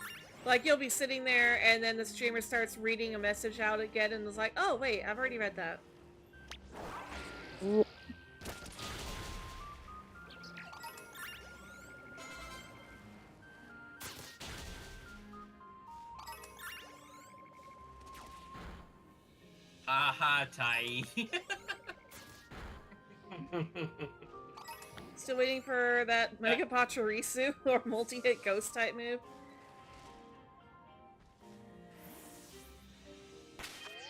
Like, you'll be sitting there, and then the streamer starts reading a message out again, and is like, oh, wait, I've already read that. Haha, Tai. Still waiting for that Mega Pachirisu or multi-hit ghost type move.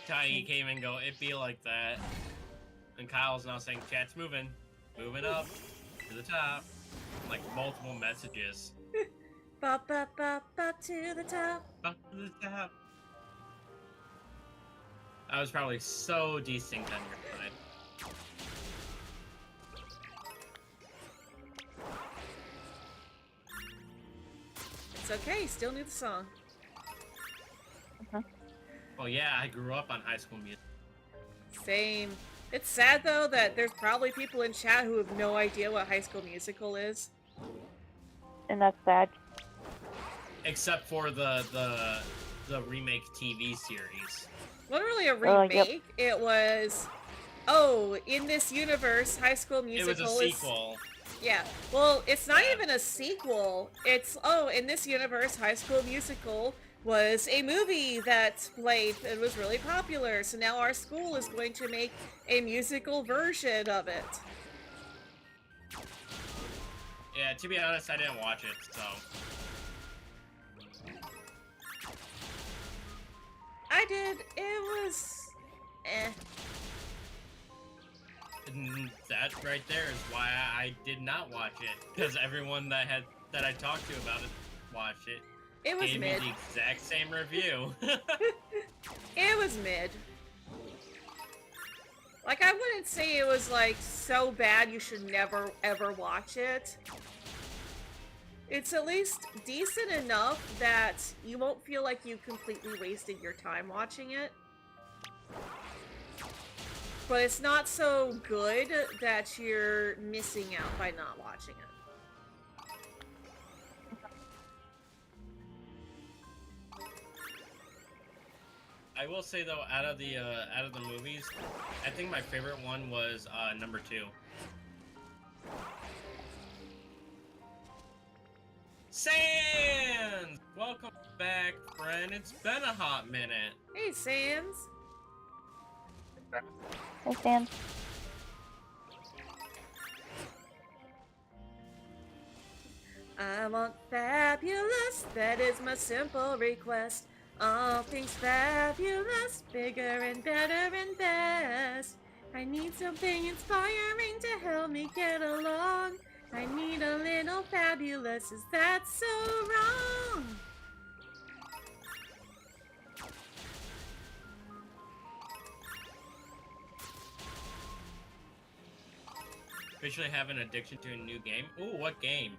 Tai came and go, it be like that. And Kyle's now saying, chat's moving. Moving up. To the top. Like, multiple messages. Ba ba ba ba to the top. Up to the top. That was probably so distinct on your side. It's okay, still knew the song. Well, yeah, I grew up on High School Music. Same. It's sad though that there's probably people in chat who have no idea what High School Musical is. And that's sad. Except for the remake TV series. Wasn't really a Oh, remake. yep. It was, oh, in this universe, High School Musical It was a sequel. Yeah. Well, it's not even a sequel. It's, oh, in this universe, High School Musical was a movie that played and was really popular. So now our school is going to make a musical version of it. Yeah, to be honest, I didn't watch it, so... I did. It was... eh. And that right there is why I did not watch it. Because everyone that I talked to about it watched it. It was Gave mid. me the exact same review. It was mid. Like, I wouldn't say it was, like, so bad you should never, ever watch it. It's at least decent enough that you won't feel like you completely wasted your time watching it. But it's not so good that you're missing out by not watching it. I will say though, out of the movies, I think my favorite one was number 2. Sans! Welcome back, friend. It's been a hot minute. Hey, Sans. Hey, Sam. I want fabulous, that is my simple request. All things fabulous, bigger and better and best. I need something inspiring to help me get along. I need a little fabulous, is that so wrong? Officially have an addiction to a new game. Ooh, what game?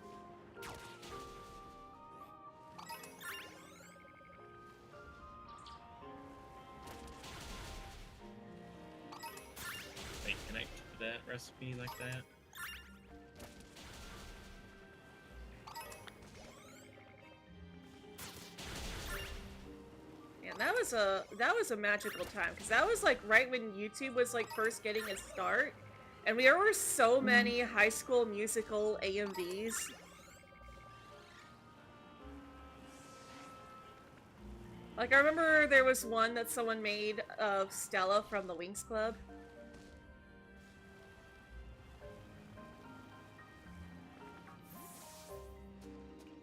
Wait, can I do that recipe like that? Yeah, that was a magical time, because that was like right when YouTube was like first getting its start. And there were so many High School Musical AMVs. Like, I remember there was one that someone made of Stella from the Winx Club.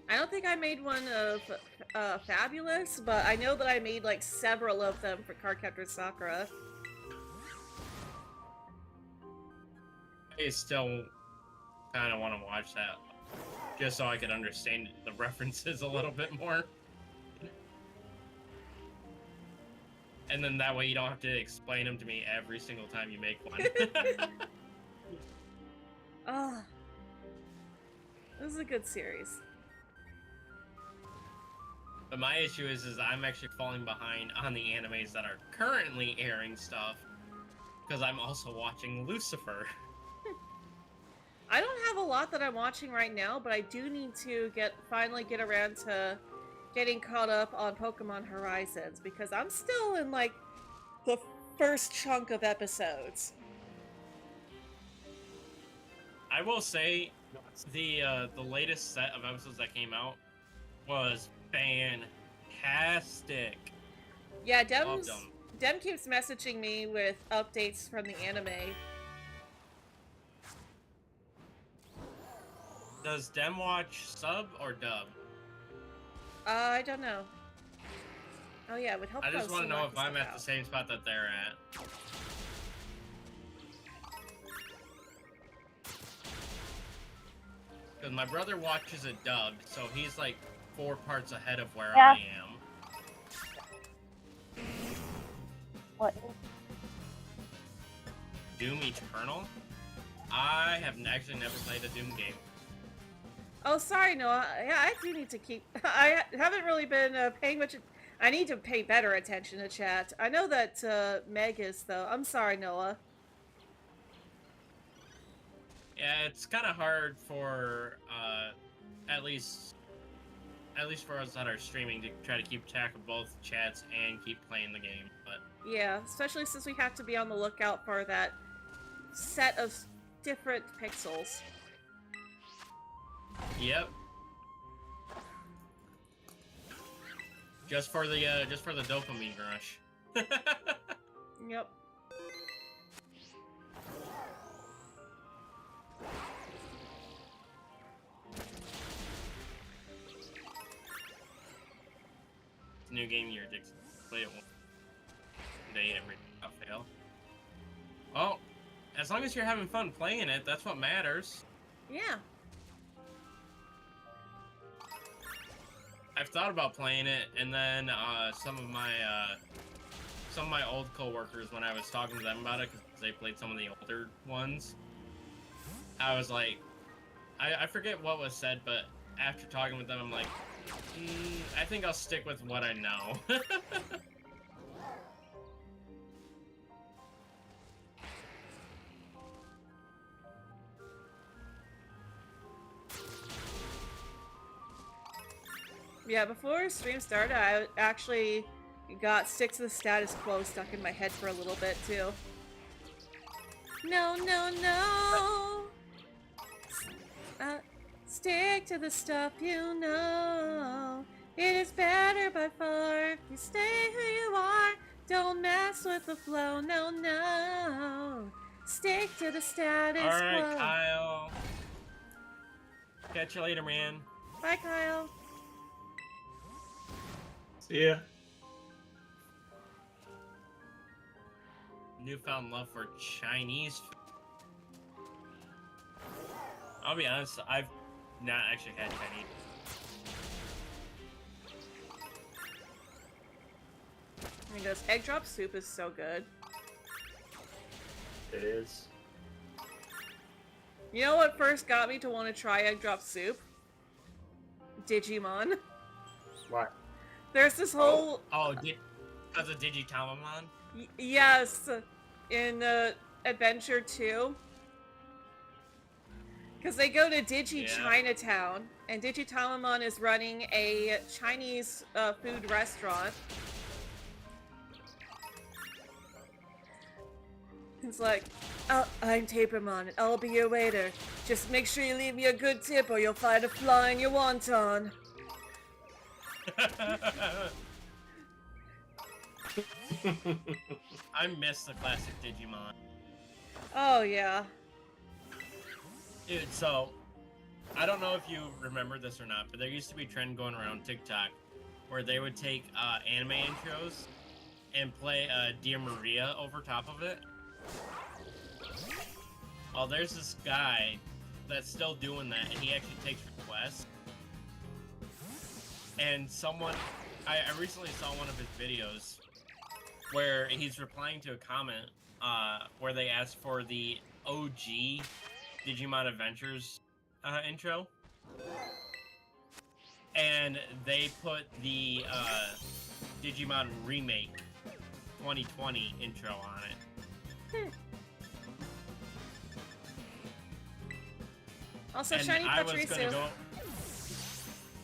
I don't think I made one of Fabulous, but I know that I made like several of them for Cardcaptor Sakura. I still kind of want to watch that, just so I can understand the references a little bit more. And then that way you don't have to explain them to me every single time you make one. Oh, this is a good series. But my issue is I'm actually falling behind on the animes that are currently airing stuff, because I'm also watching Lucifer. I don't have a lot that I'm watching right now, but I do need to finally get around to getting caught up on Pokemon Horizons because I'm still in like the first chunk of episodes. I will say the latest set of episodes that came out was fantastic. Yeah, Loved them. Dem keeps messaging me with updates from the anime. Does Dem watch sub or dub? I don't know. Oh yeah, it would help. I just want to know if I'm at out. the same spot that they're at. Because my brother watches it dubbed, so he's like 4 parts ahead of where Yeah. I am. What? Doom Eternal? I have actually never played a Doom game. Oh, sorry, Noah. Yeah, I do need to keep. I haven't really been paying much. I need to pay better attention to chat. I know that Meg is though. I'm sorry, Noah. Yeah, it's kind of hard for at least for us that are streaming to try to keep track of both chats and keep playing the game. But Yeah, especially since we have to be on the lookout for that set of different pixels. yep. Just for the dopamine rush. Yep. New game year, Dixon. Play it one day every fail. Well, as long as you're having fun playing it, that's what matters. Yeah. I've thought about playing it, and then some of my old coworkers, when I was talking to them about it, because they played some of the older ones, I was like, I forget what was said, but after talking with them, I'm like, I think I'll stick with what I know. Yeah, before stream started, I actually got stick to the status quo stuck in my head for a little bit too. No, no, no. Stick to the stuff you know. It is better by far. You stay who you are. Don't mess with the flow. No, no. Stick to the status quo. Alright, Kyle. Catch you later, man. Bye, Kyle. See ya. Newfound love for Chinese. I'll be honest, I've not actually had Chinese. And he goes, egg drop soup is so good. It is. You know what first got me to want to try egg drop soup? Digimon. What? There's this whole... Oh, because of Digitamamon? Yes, in Adventure 2. Because they go to Chinatown, and Digitamamon is running a Chinese food restaurant. It's like, I'm Tapermon, and I'll be your waiter. Just make sure you leave me a good tip or you'll find a fly in your wonton. I miss the classic Digimon. Oh, yeah. Dude, so, I don't know if you remember this or not, but there used to be a trend going around TikTok where they would take anime intros and play Dear Maria over top of it. Well, there's this guy that's still doing that, and he actually takes requests. And someone, I recently saw one of his videos where he's replying to a comment where they asked for the OG Digimon Adventures intro. And they put the Digimon Remake 2020 intro on it. Also, And Shiny I was Patricio. gonna go,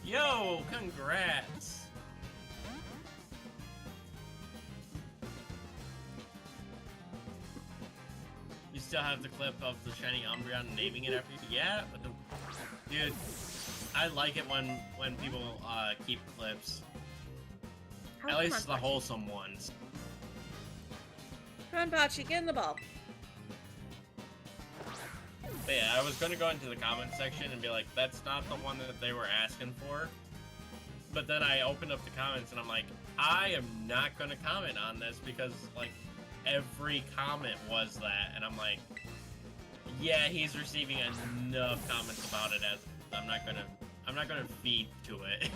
yo, congrats! still have the clip of the shiny Umbreon naming it after you. Yeah, but dude, I like it when people keep clips. Oh, At come least on, the wholesome ones. Come on, Bocce, get in the ball. But yeah, I was gonna go into the comment section and be like, that's not the one that they were asking for. But then I opened up the comments and I'm like, I am not gonna comment on this because like every comment was that, and I'm like, yeah, he's receiving enough comments about it as I'm not gonna feed to it.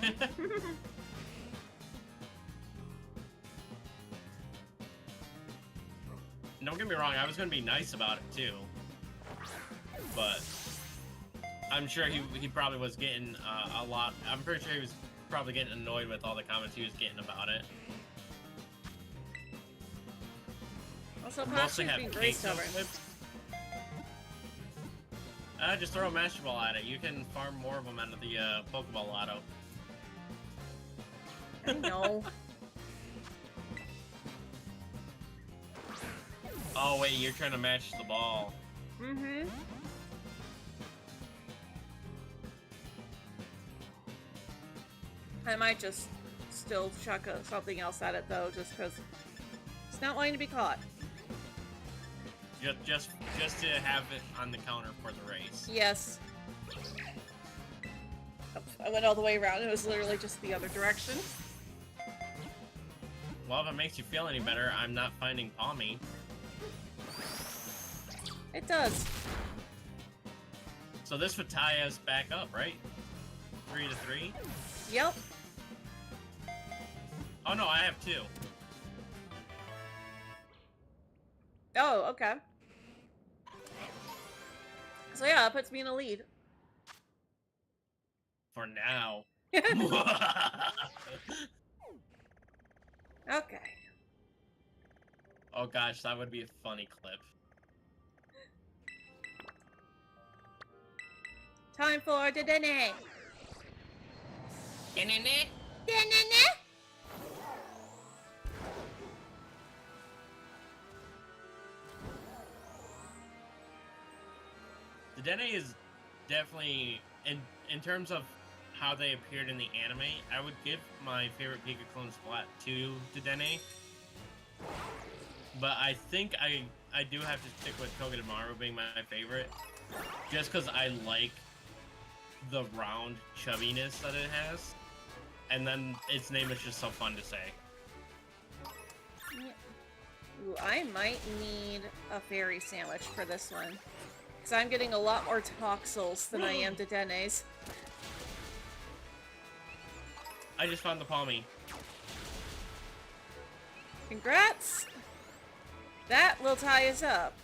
Don't get me wrong, I was gonna be nice about it too, but I'm sure he probably was getting a lot. I'm pretty sure he was probably getting annoyed with all the comments he was getting about it. Also, Mostly Bocce's have being very cake stubborn. clips. Just throw a Master Ball at it. You can farm more of them out of the Pokeball Lotto. I know. Oh wait, you're trying to match the ball. Mm-hmm. I might just still chuck something else at it though, just because it's not wanting to be caught. Just to have it on the counter for the race. Yes. Oops, I went all the way around. It was literally just the other direction. Well, if it makes you feel any better, I'm not finding Palmy. It does. So this would tie us back up, right? 3-3. Yep. Oh no, I have 2. Oh, okay. So yeah, that puts me in a lead. For now. Okay. Oh gosh, that would be a funny clip. Time for Dedenne. Dedenne. The Dene is definitely, in terms of how they appeared in the anime, I would give my favorite Pika-clone splat to Dedenne. But I think I do have to stick with Togedemaru being my favorite, just because I like the round chubbiness that it has, and then its name is just so fun to say. Ooh, I might need a fairy sandwich for this one. Because I'm getting a lot more Toxels than I am Dedennes. I just found the Palmy. Congrats! That will tie us up.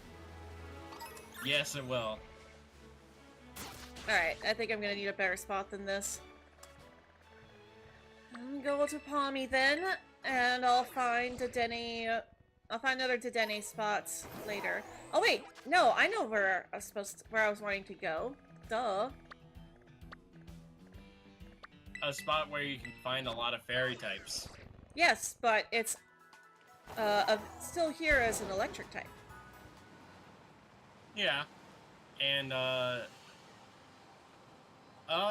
Yes, it will. Alright, I think I'm gonna need a better spot than this. I'm gonna go to Palmy then, and I'll find Dedenne. I'll find other Dedenne spots later. Oh wait, no, I know where I was wanting to go. Duh. A spot where you can find a lot of fairy types. Yes, but it's still here as an electric type. Yeah, and I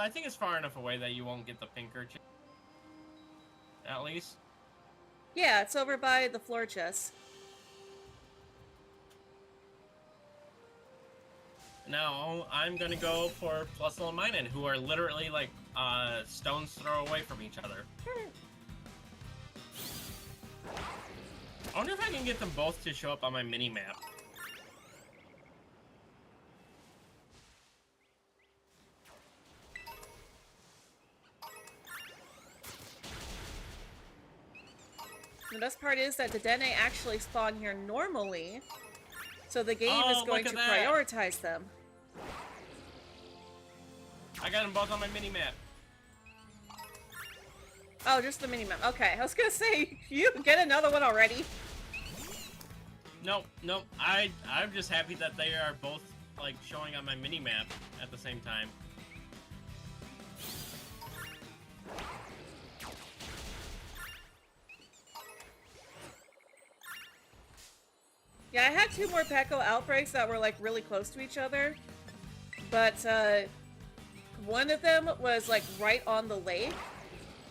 think it's far enough away that you won't get the pinker chip. At least. Yeah, it's over by the floor chest. Now, I'm gonna go for Plusle and Minun, who are literally like stone's throw away from each other. I wonder if I can get them both to show up on my mini-map. The best part is that the Dedenne actually spawn here normally, so the game is going to prioritize them. I got them both on my mini-map. Oh, just the minimap. Okay, I was gonna say, you get another one already. Nope. I'm just happy that they are both like showing on my mini-map at the same time. Yeah, I had 2 more Peko outbreaks that were like really close to each other, but one of them was like right on the lake,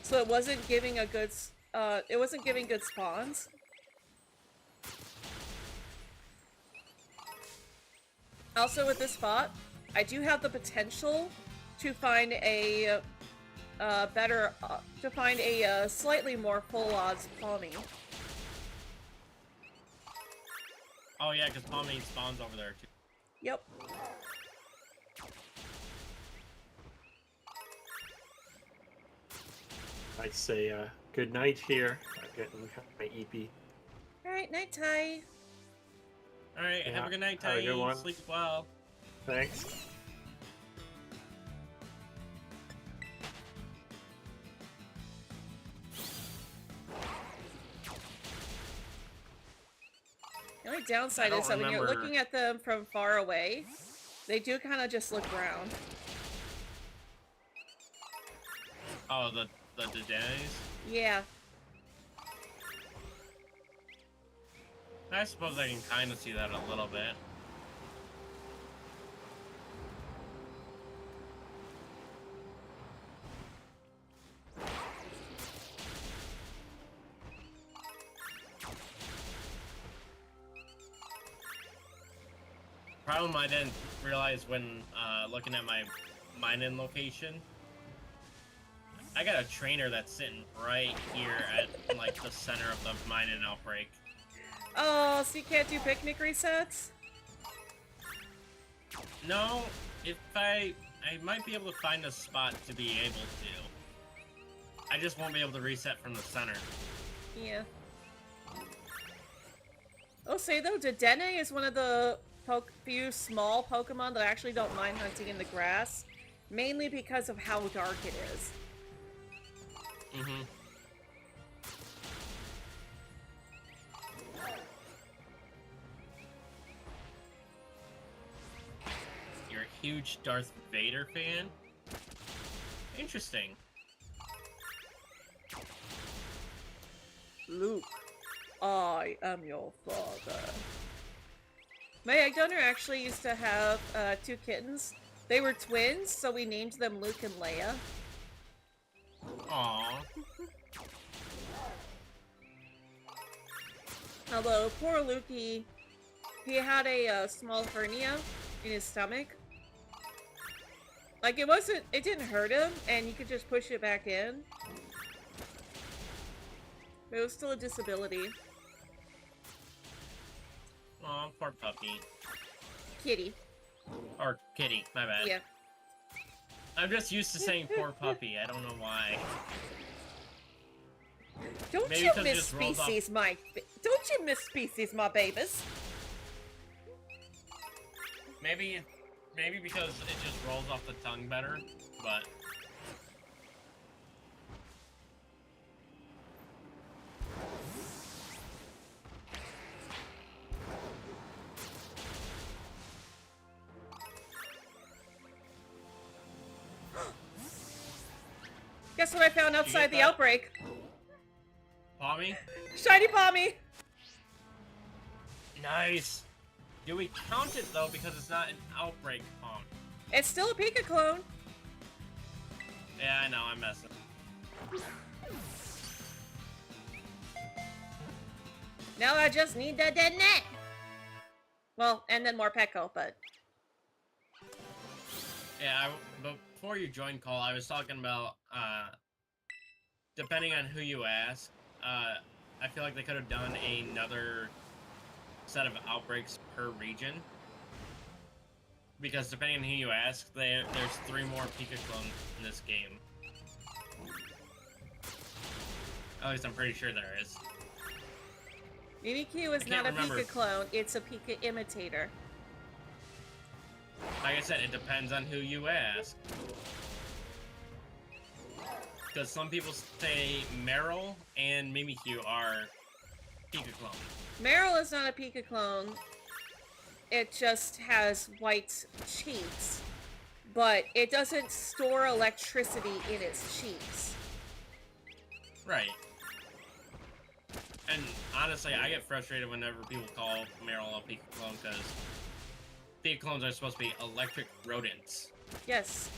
so it wasn't giving a good it wasn't giving good spawns. Also with this spot, I do have the potential to find a slightly more full odds Palmy. Oh yeah, because Palmy spawns over there too. Yep. I say good night here. I'm getting my EP. Alright, night Ty. Alright, Yeah, have a good night, have a good Ty. one. Sleep well. Thanks. The only downside is that when you're looking at them from far away, they do kind of just look brown. Oh, the Denny's? Yeah. I suppose I can kind of see that a little bit. Problem I didn't realize when looking at my mine-in location, I got a trainer that's sitting right here at like the center of the mine-in outbreak. Oh, so you can't do picnic resets? No, if I might be able to find a spot to be able to. I just won't be able to reset from the center. Yeah. Oh, say though, Dedenne is one of the few small Pokemon that I actually don't mind hunting in the grass, mainly because of how dark it is. Mm-hmm. You're a huge Darth Vader fan? Interesting. Luke, I am your father. My egg donor actually used to have 2 kittens. They were twins, so we named them Luke and Leia. Aww. Although, poor Lukey, he had a small hernia in his stomach. Like, it didn't hurt him, and you could just push it back in. But it was still a disability. Aw, poor puppy. Kitty. Or kitty, my bad. Yeah. I'm just used to saying poor puppy, I don't know why. Don't Maybe you because it miss just rolls off- species, don't you miss species, my babies? Maybe because it just rolls off the tongue better, but... Guess what I found outside the outbreak? Palmy? Shiny Palmy! Nice! Do we count it, though, because it's not an outbreak Palm? It's still a Pika-clone. Yeah, I know, I'm messing. Now I just need that dead net. Well, and then more Peko, but... Yeah, before you joined call, I was talking about, depending on who you ask, I feel like they could have done another set of outbreaks per region. Because depending on who you ask, there's 3 more Pika-clone in this game. At least I'm pretty sure there is. Mimikyu is not a Pika-clone, it's a Pika imitator. Like I said, it depends on who you ask. Because some people say Meryl and Mimikyu are Pika-clone. Meryl is not a Pika-clone. It just has white cheeks. But it doesn't store electricity in its cheeks. Right. And honestly, I get frustrated whenever people call Meryl a Pika-clone because Pika-clones are supposed to be electric rodents. Yes.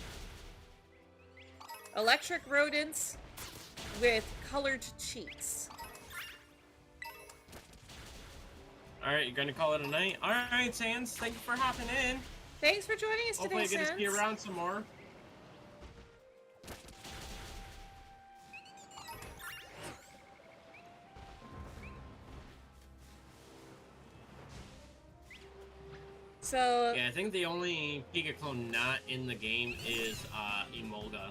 Electric rodents with colored cheeks. Alright, you're gonna call it a night? Alright, Sans, thank you for hopping in. Thanks for joining us Hopefully today, I get to see you Sans. around some more. So, Yeah, I think the only Pika-clone not in the game is Emolga.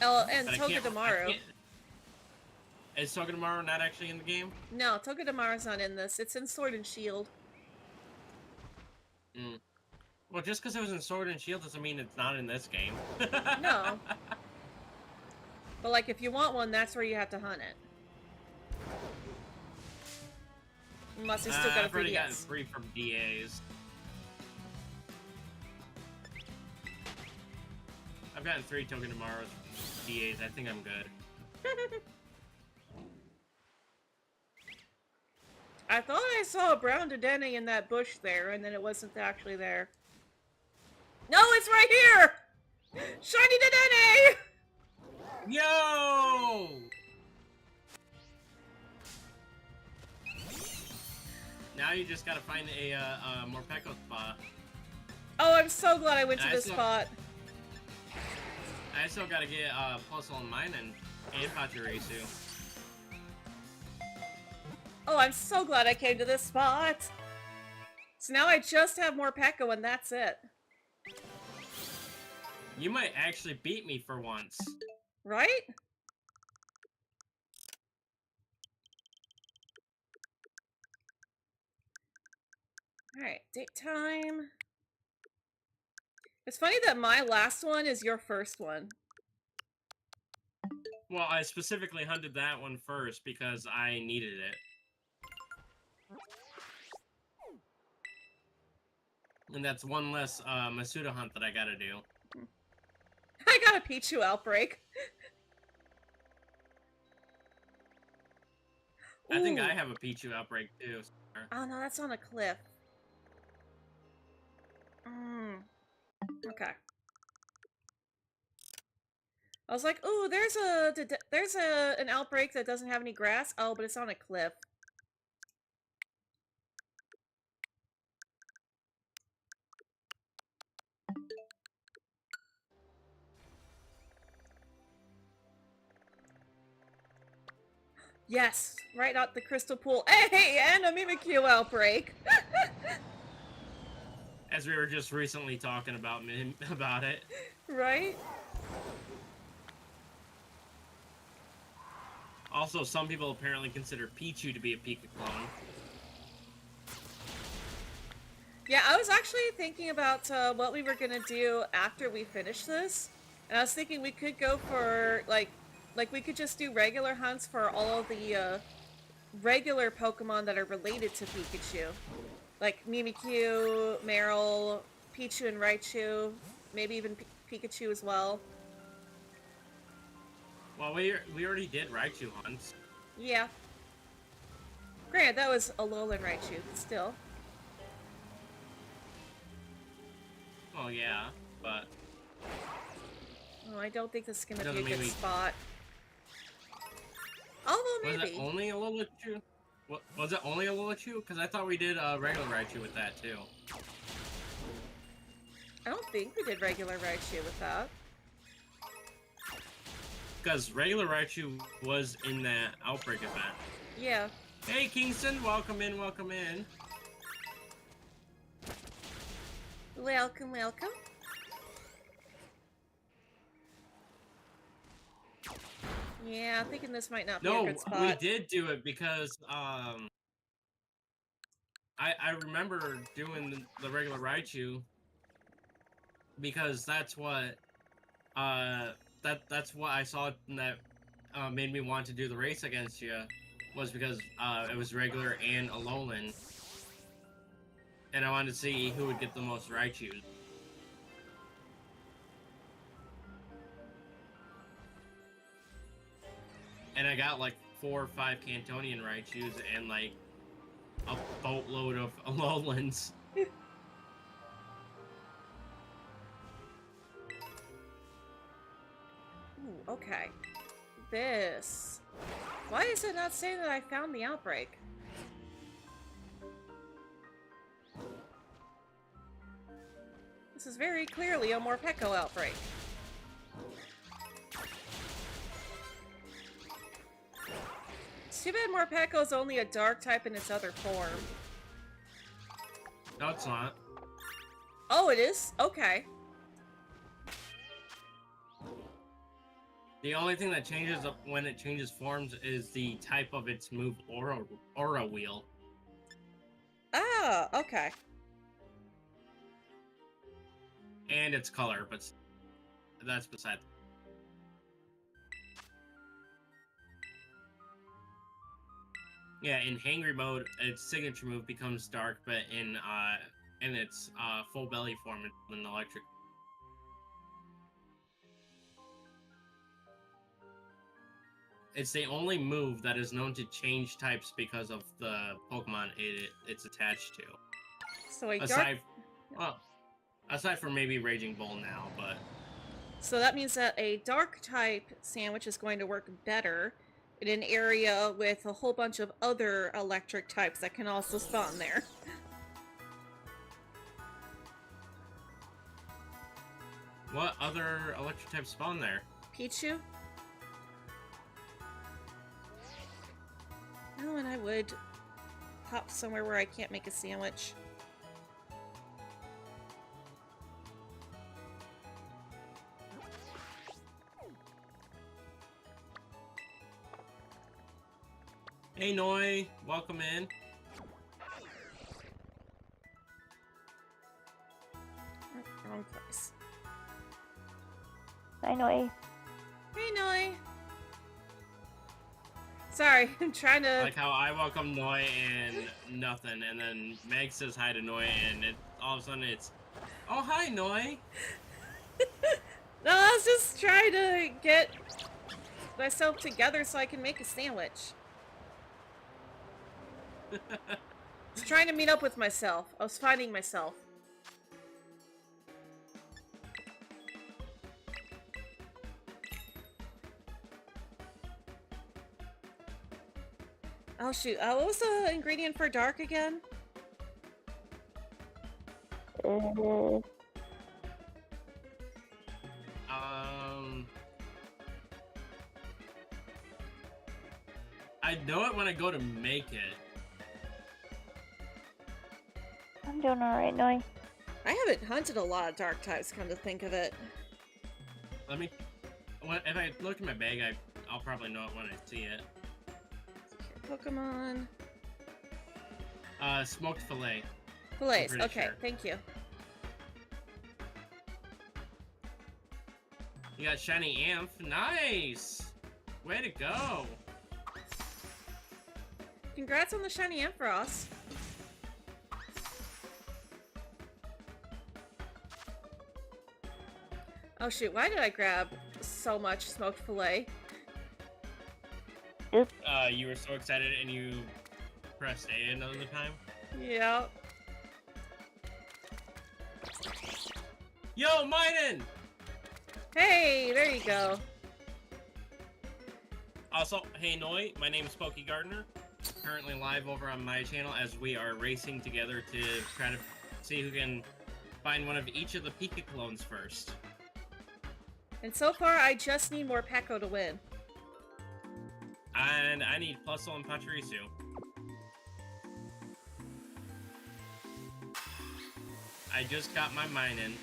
and But I can't- Togedemaru. Is Togedemaru not actually in the game? No, Togedemaru's not in this. It's in Sword and Shield. Mm. Well, just because it was in Sword and Shield doesn't mean it's not in this game. No. But, like, if you want one, that's where you have to hunt it. Unless you still got a I've already 3DS. gotten 3 from DAs. I've gotten 3 Togedemaru's from DAs. I think I'm good. I thought I saw a brown Dedenne in that bush there, and then it wasn't actually there. No, it's right here! Shiny Dedenne! Yo! Now you just gotta find a Morpeko spot. Oh, I'm so glad I went to I this still- spot. I still gotta get Plus on mine and Pachirisu. Oh, I'm so glad I came to this spot. So now I just have more Pekka and that's it. You might actually beat me for once. Right? Alright, date time. It's funny that my last one is your first one. Well, I specifically hunted that one first because I needed it. And that's one less Masuda hunt that I gotta do. I got a Pichu outbreak. I think Ooh. I have a Pichu outbreak too. Oh no, that's on a cliff. Okay. I was like, "Ooh, there's an outbreak that doesn't have any grass." Oh, but it's on a cliff. Yes, right out the crystal pool. Hey, and a Mimikyu outbreak. As we were just recently talking about about it. Right? Also, some people apparently consider Pichu to be a Pika-clone. Yeah, I was actually thinking about what we were gonna do after we finish this, and I was thinking we could go for like we could just do regular hunts for all of the regular Pokemon that are related to Pikachu, like Mimikyu, Meryl, Pichu, and Raichu, maybe even Pikachu as well. Well, we already did Raichu hunts. Yeah. Granted, that was Alolan Raichu, but still. Well, yeah, but Oh, I don't think this is gonna be a Doesn't good mean we- spot. Although was maybe. it only a Lolichu? Was it only a Lolichu? Because I thought we did regular Raichu with that too. I don't think we did regular Raichu with that. Because regular Raichu was in that outbreak event. Yeah. Hey, Kingston, welcome in, welcome in. Welcome, welcome. Yeah, I'm thinking this might not be a No, good spot. we did do it because I remember doing the regular Raichu because that's what that's what I saw that made me want to do the race against you, was because it was regular and Alolan, and I wanted to see who would get the most Raichus. And I got like 4 or 5 Cantonian Raichus and like a boatload of Alolands. Ooh, okay. This. Why is it not saying that I found the outbreak? This is very clearly a Morpeko outbreak. It's too bad Morpeko is only a dark type in its other form. No, it's not. Oh, it is? Okay. The only thing that changes up when it changes forms is the type of its move aura wheel. Ah, okay. And its color, but that's beside. Yeah, in hangry mode, its signature move becomes dark, but in its full belly form, it's an electric. It's the only move that is known to change types because of the Pokemon it's attached to. So a dark... Aside from maybe Raging Bull now, but... So that means that a dark type sandwich is going to work better in an area with a whole bunch of other electric types that can also spawn there. What other electric types spawn there? Pichu? Oh, and I would hop somewhere where I can't make a sandwich. Hey Noi, welcome in. Wrong place. I know. Hey Noi! Sorry, I'm trying to... Like how I welcome Noi and nothing, and then Meg says hi to Noi, and all of a sudden it's, oh hi Noi! No, I was just trying to get myself together so I can make a sandwich. I was trying to meet up with myself. I was finding myself. Oh shoot, what was the ingredient for dark again? I know it when I go to make it. I'm doing alright, Noi. I haven't hunted a lot of dark types, come to think of it. Let me... If I look in my bag, I'll probably know it when I see it. Pokemon... Smoked fillet. Fillets, I'm pretty okay, sure. thank you. You got Shiny Amph. Nice! Way to go! Congrats on the shiny Ampharos. Oh shoot, why did I grab so much smoked fillet? You were so excited and you pressed A another time? Yeah. Yo, Minun! Hey, there you go. Also, hey Noi, my name is Pokey Gardner. Currently live over on my channel as we are racing together to try to see who can find one of each of the Pika-clones first. And so far, I just need more Peko to win. And I need Plusle and Pachirisu. I just got my Minun.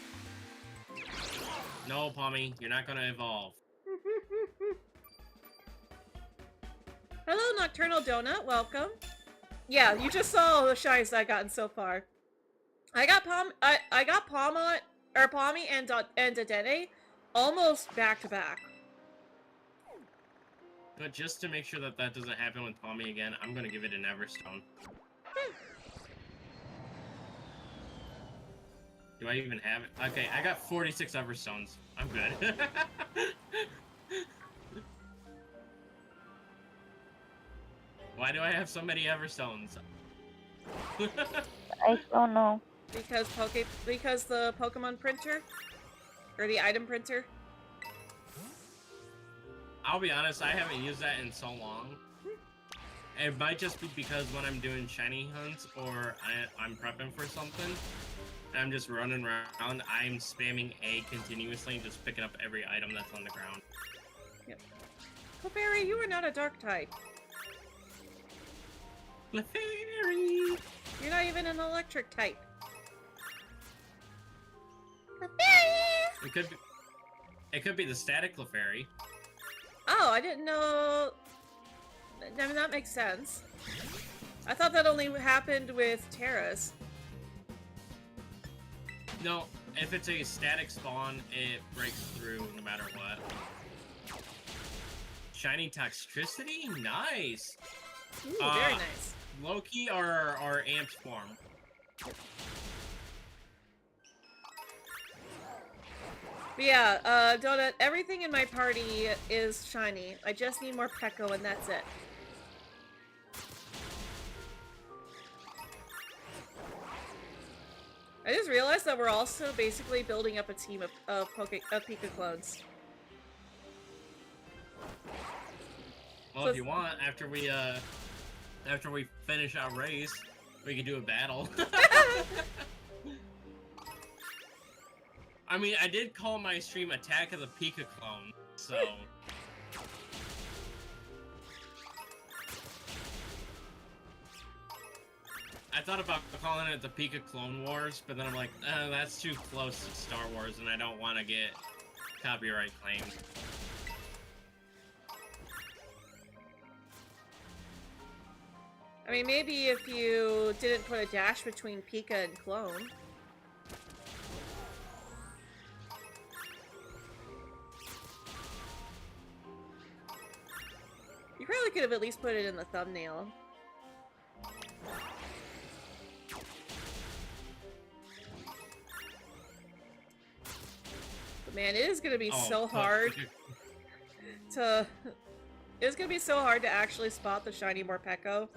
No, Pommy, you're not gonna evolve. Hello, Nocturnal Donut. Welcome. Yeah, you just saw all the shinies I've gotten so far. I got Palmot, or Pommy and Dedenne almost back to back. But just to make sure that that doesn't happen with Pommy again, I'm gonna give it an Everstone. Do I even have it? Okay, I got 46 Everstones. I'm good. Why do I have so many Everstones? I don't know. Because the Pokemon printer? Or the item printer? I'll be honest, I haven't used that in so long. It might just be because when I'm doing shiny hunts or I'm prepping for something, and I'm just running around, I'm spamming A continuously and just picking up every item that's on the ground. Yep. Clefairy, you are not a dark type. Clefairy! You're not even an electric type. Clefairy! It could be the static Clefairy. Oh, I didn't know. I mean, that makes sense. I thought that only happened with Terras. No, if it's a static spawn, it breaks through no matter what. Shiny Toxtricity? Nice! Ooh, very nice. Loki or Amped form? But yeah, Donut, everything in my party is shiny. I just need more Peko and that's it. I just realized that we're also basically building up a team of Pika-clones. Well, if you want, after we finish our race, we can do a battle. I mean, I did call my stream Attack of the Pika-clone, so... I thought about calling it the Pika-clone Wars, but then I'm like, that's too close to Star Wars, and I don't want to get copyright claimed. I mean, maybe if you didn't put a dash between Pika and clone. You probably could have at least put it in the thumbnail. But man, it is gonna be so hard to... It's gonna be so hard to actually spot the shiny Morpeko.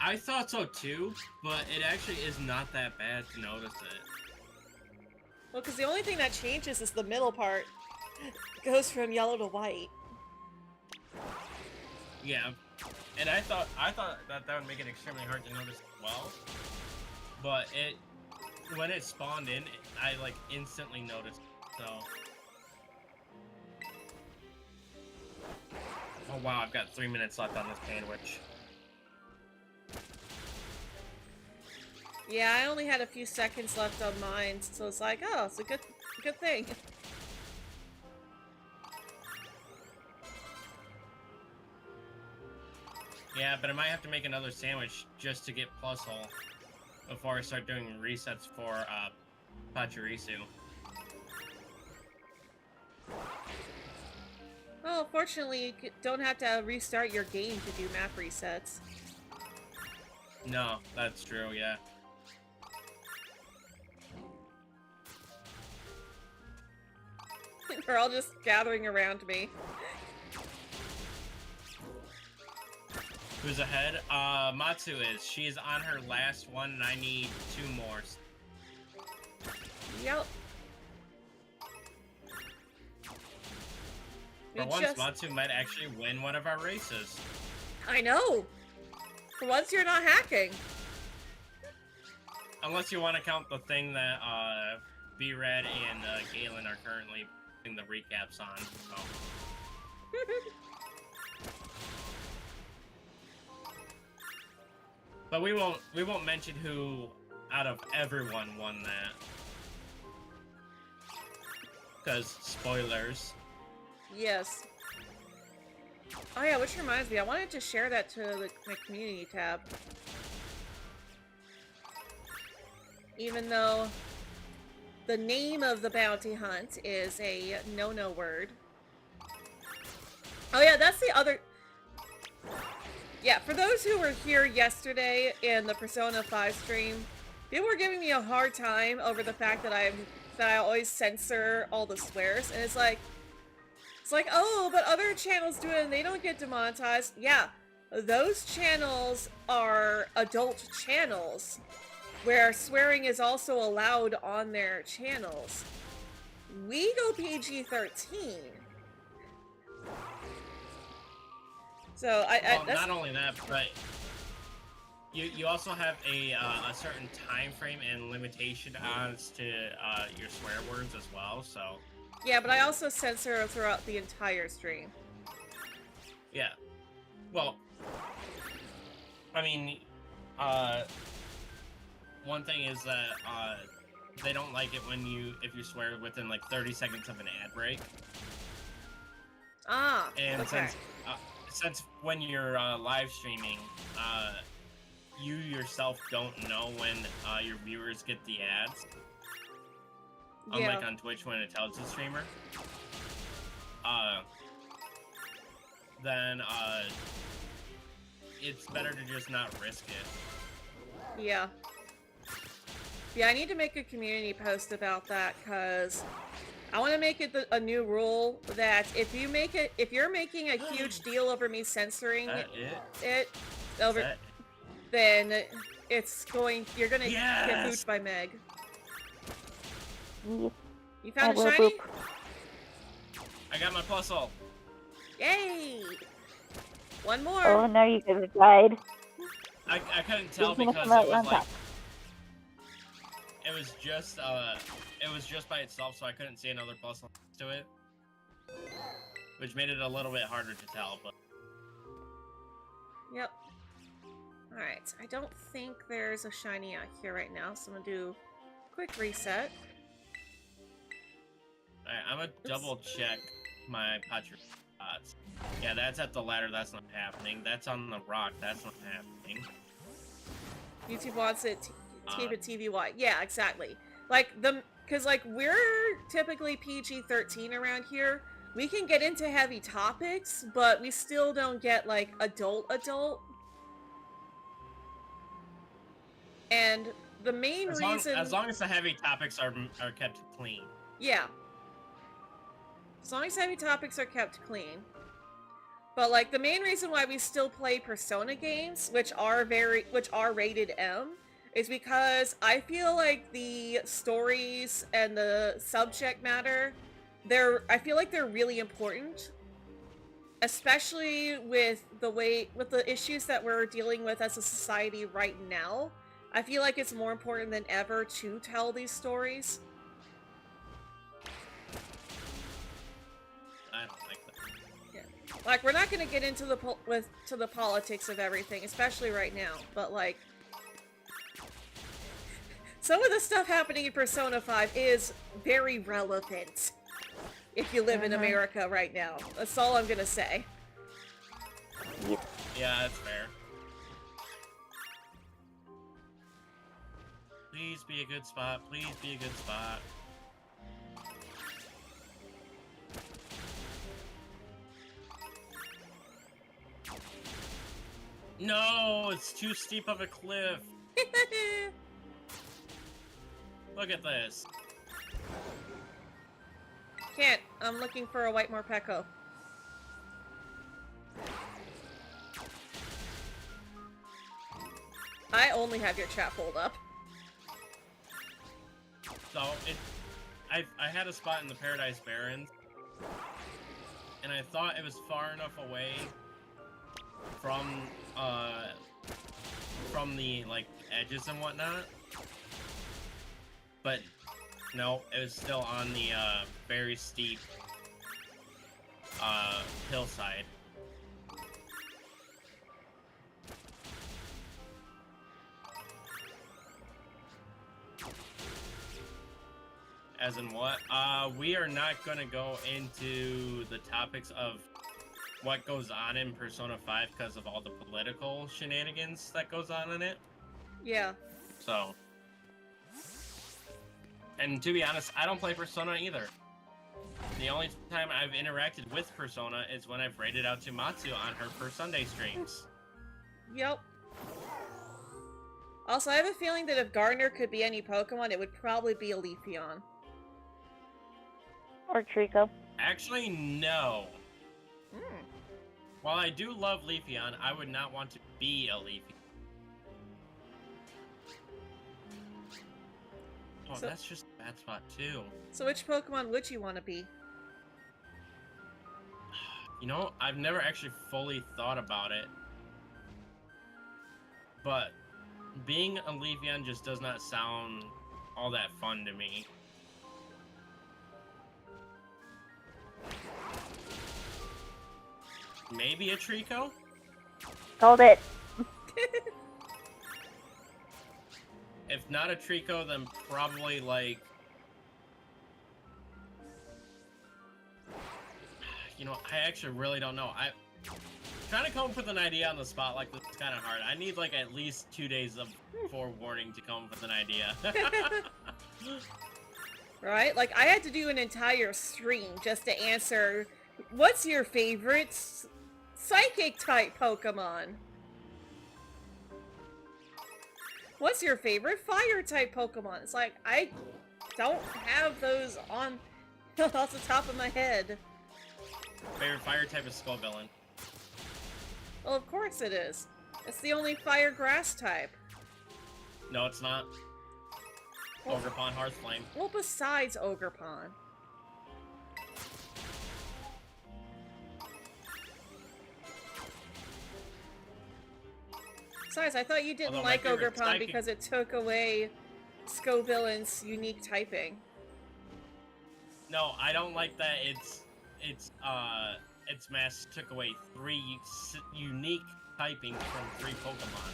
I thought so too, but it actually is not that bad to notice it. Well, because the only thing that changes is the middle part. It goes from yellow to white. Yeah, and I thought that would make it extremely hard to notice as well. But when it spawned in, I like instantly noticed. So, oh wow, I've got 3 minutes left on this sandwich. Yeah, I only had a few seconds left on mine, so it's like, oh, it's a good thing. Yeah, but I might have to make another sandwich just to get plus hole before I start doing resets for Pachirisu. Well, fortunately, you don't have to restart your game to do map resets. No, that's true, yeah. They're all just gathering around me. Who's ahead? Matsu is. She's on her last one, and I need 2 more. Yep. For once, Matsu might actually win one of our races. I know! For once, you're not hacking. Unless you want to count the thing that B-Red and Galen are currently putting the recaps on. So. But we won't mention who out of everyone won that. Because spoilers. Yes. Oh yeah, which reminds me, I wanted to share that to my community tab. Even though the name of the bounty hunt is a no-no word. Oh yeah, that's the other... Yeah, for those who were here yesterday in the Persona 5 stream, people were giving me a hard time over the fact that I always censor all the swears, and it's like, oh, but other channels do it and they don't get demonetized. Yeah, those channels are adult channels where swearing is also allowed on their channels. We go PG-13. So Well, that's... not only that, but you also have a certain time frame and limitation as to your swear words as well. So Yeah, but I also censor throughout the entire stream. yeah, well, I mean, one thing is that they don't like it when if you swear within like 30 seconds of an ad break. Ah, And okay. since when you're live streaming, you yourself don't know when your viewers get the ads. Yeah. Unlike on Twitch when it tells the streamer. Then it's better to just not risk it. Yeah. Yeah, I need to make a community post about that, because I want to make it a new rule that if you're making a huge deal over me censoring then you're gonna get pooped by Meg. Yep. You found I a will shiny? poop. I got my puzzle. Yay! One more. Oh, no, you guys have died. I couldn't tell He's gonna because come out it was on like top. it was just by itself, so I couldn't see another puzzle next to it, which made it a little bit harder to tell. But Yep. Alright, I don't think there's a shiny out here right now, so I'm gonna do a quick reset. alright, I'm gonna double check my Patra spots. Yeah, that's at the ladder. That's not happening. That's on the rock. That's not happening. YouTube wants it keep it TV-wide. Yeah, exactly. Because we're typically PG-13 around here. We can get into heavy topics, but we still don't get like adult. And the main reason, as long as the heavy topics are kept clean. yeah, as long as heavy topics are kept clean. But like the main reason why we still play Persona games, which are rated M, is because I feel like the stories and the subject matter, I feel like they're really important, especially with the issues that we're dealing with as a society right now. I feel like it's more important than ever to tell these stories. I don't like that. Yeah. Like, we're not gonna get into the politics of everything, especially right now, but like, some of the stuff happening in Persona 5 is very relevant if you live in America right now. That's all I'm gonna say. Yep. Yeah, that's fair. Please be a good spot. Please be a good spot. No, it's too steep of a cliff. Look at this. Can't. I'm looking for a white Morpeko. I only have your chat pulled up. So I had a spot in the Paradise Barrens, and I thought it was far enough away from the like edges and whatnot, but no, it was still on the very steep hillside. As in what? We are not gonna go into the topics of what goes on in Persona 5 because of all the political shenanigans that goes on in it. Yeah. So, and to be honest, I don't play Persona either. The only time I've interacted with Persona is when I've raided out to Matsu on her per Sunday streams. Yep. Also, I have a feeling that if Gardner could be any Pokemon, it would probably be a Leafeon. Or Trico. Actually, no. While I do love Leafeon, I would not want to be a Leafeon. Oh, So- that's just a bad spot too. So which Pokemon would you want to be? You know, I've never actually fully thought about it. But being a Leafeon just does not sound all that fun to me. Maybe a Trico? Called it. If not a Trico, then probably like... You know, I actually really don't know. Trying to come up with an idea on the spot like this is kind of hard. I need like at least 2 days of forewarning to come up with an idea. Right? Like, I had to do an entire stream just to answer, what's your favorite Psychic-type Pokemon? What's your favorite Fire-type Pokemon? It's like, I don't have those on off the top of my head. Favorite fire type is Skullvillain. Well, of course it is. It's the only Fire-Grass type. No, it's not. Well, Ogerpon, Hearthflame. well, besides Ogerpon. Besides, I thought you didn't Although my like favorite Ogerpon psychic- because it took away Scovillain's unique typing. No, I don't like that its mask took away 3 unique typings from 3 Pokemon.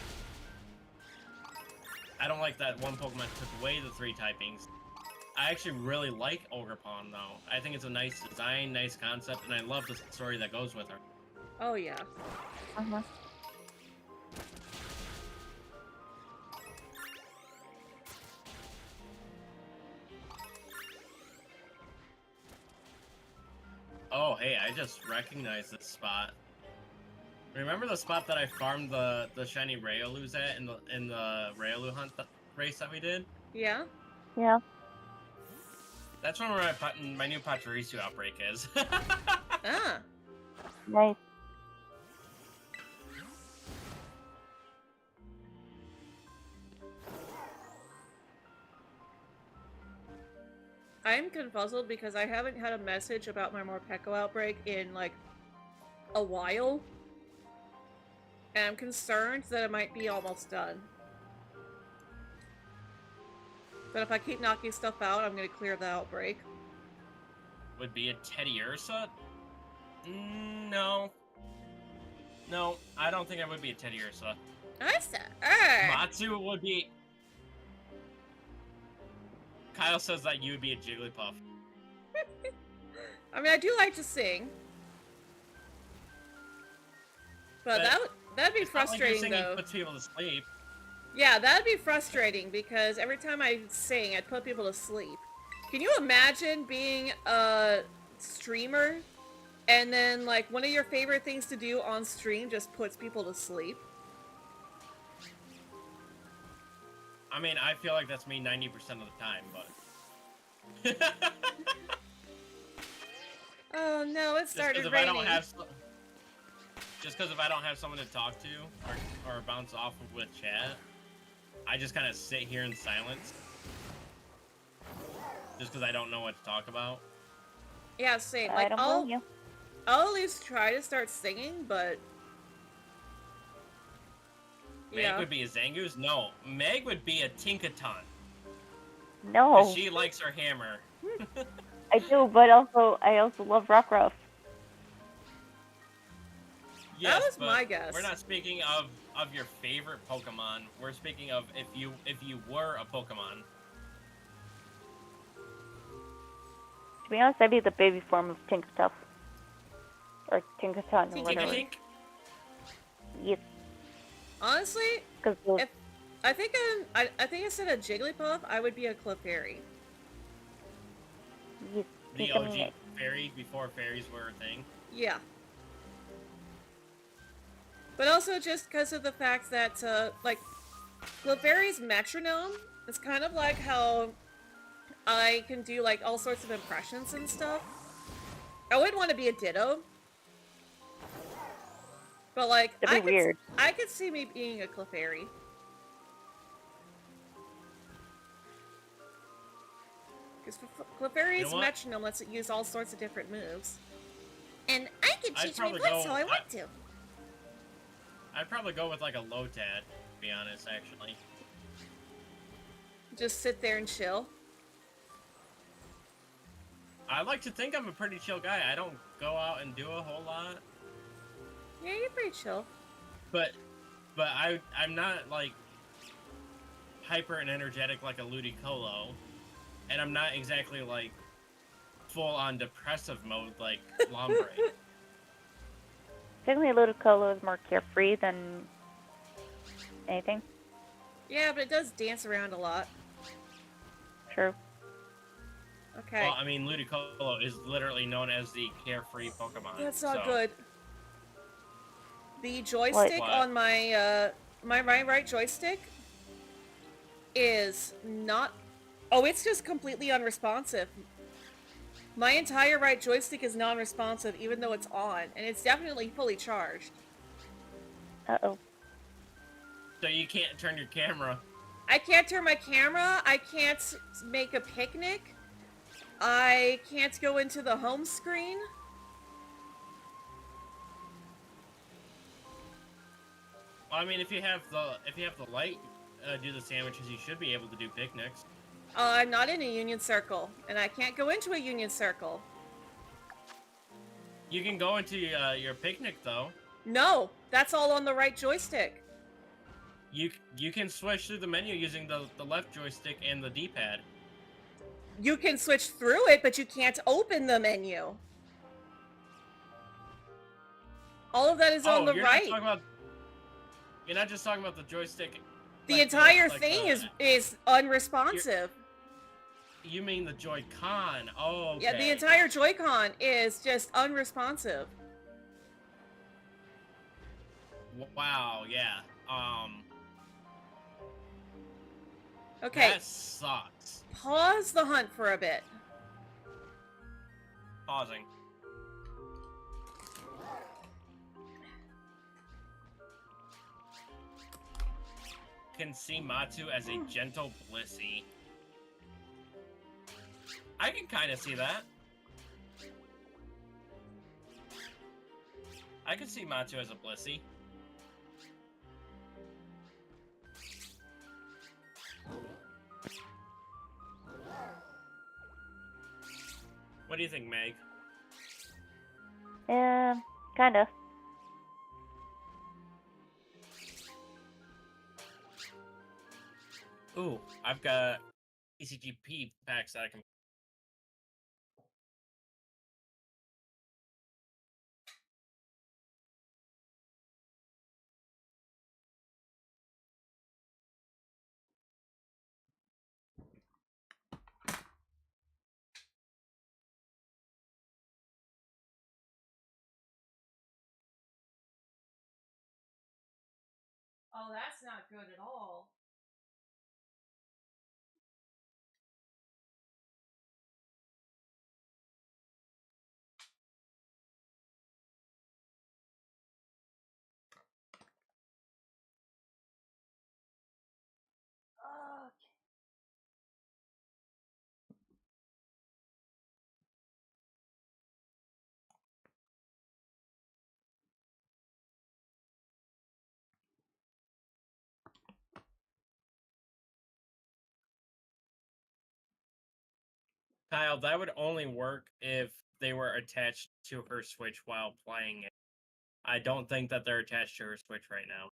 I don't like that one Pokemon took away the 3 typings. I actually really like Ogerpon though. I think it's a nice design, nice concept, and I love the story that goes with her. Oh yeah. Uh-huh. Oh, hey, I just recognized this spot. Remember the spot that I farmed the shiny Riolu's at in the Riolu hunt race that we did? Yeah? Yeah. That's where my new Pachirisu outbreak is. Ah. Nice. I'm confuzzled because I haven't had a message about my Morpeko outbreak in, like, a while. And I'm concerned that it might be almost done. But if I keep knocking stuff out, I'm gonna clear the outbreak. Would be a Teddy Ursa? No. No, I don't think I would be a Teddy Ursa. Ursa! Matsu would be... Kyle says that you would be a Jigglypuff. I mean, I do like to sing. But that'd be It's not like your frustrating, singing though. puts people to sleep. Yeah, that'd be frustrating because every time I sing, I'd put people to sleep. Can you imagine being a streamer and then, like, one of your favorite things to do on stream just puts people to sleep? I mean, I feel like that's me 90% of the time, but... Oh no, it started Just raining. because if I don't have someone to talk to or bounce off of with chat, I just kind of sit here in silence. Just because I don't know what to talk about. Yeah, same. I Like, don't I'll blame you. at least try to start singing, but... Meg Yeah. would be a Zangoose? No. Meg would be a Tinkaton. No, 'Cause she likes her hammer. I do, but I also love Rockruff. Yes, was but my guess. We're not speaking of your favorite Pokemon. We're speaking of if you were a Pokemon. To be honest, I'd be the baby form of Tinkertuff. Or Tinkerton, or whatever. Tink-a-tink? Yes, Honestly, because if I think I think instead of Jigglypuff, I would be a Clefairy. yes, The OG fairy before fairies were a thing. Yeah. But also just because of the fact that, like, Clefairy's metronome is kind of like how I can do, like, all sorts of impressions and stuff. I wouldn't want to be a Ditto. But like, That'd be weird. I could see me being a Clefairy. Because Clefairy's You know what? metronome lets it use all sorts of different moves. And I can I'd teach my probably voice go- how I want to. I'd probably go with like a Lotad, to be honest, actually. Just sit there and chill. I like to think I'm a pretty chill guy. I don't go out and do a whole lot. Yeah, you're pretty chill. But I'm not like hyper and energetic like a Ludicolo, and I'm not exactly like full on depressive mode like Lombre. Technically, Ludicolo is more carefree than anything. Yeah, but it does dance around a lot. True. Okay. Well, I mean, Ludicolo is literally known as the carefree Pokemon. That's not so- good. The joystick What? on my my right joystick is not. Oh, it's just completely unresponsive. My entire right joystick is non-responsive, even though it's on, and it's definitely fully charged. Uh-oh. So you can't turn your camera. I can't turn my camera. I can't make a picnic. I can't go into the home screen. Well, I mean, if you have the light do the sandwiches, you should be able to do picnics. I'm not in a union circle, and I can't go into a union circle. You can go into your picnic though. No, that's all on the right joystick. You can switch through the menu using the left joystick and the D-pad. You can switch through it, but you can't open the menu. All of that is on the right. You're not just talking about the joystick. The entire thing is unresponsive. You mean the Joy-Con? Oh, okay. Yeah, the entire Joy-Con is just unresponsive. Wow, yeah. Okay, That sucks. pause the hunt for a bit. Pausing. Can see Matu as a gentle Blissey. I can kind of see that. I can see Matu as a Blissey. What do you think, Meg? Yeah, kinda. Ooh, I've got ECGP packs that I can. Oh, that's not good at all. Kyle, that would only work if they were attached to her Switch while playing it. I don't think that they're attached to her Switch right now.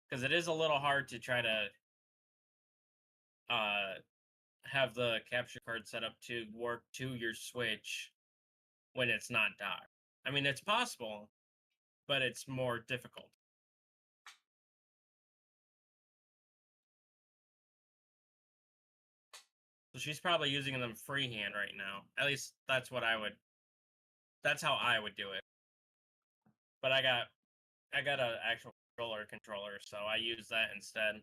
Because it is a little hard to try to have the capture card set up to work to your Switch when it's not docked. I mean, it's possible, but it's more difficult. So she's probably using them freehand right now. At least that's what I would. That's how I would do it. But I got I got an actual controller, so I use that instead.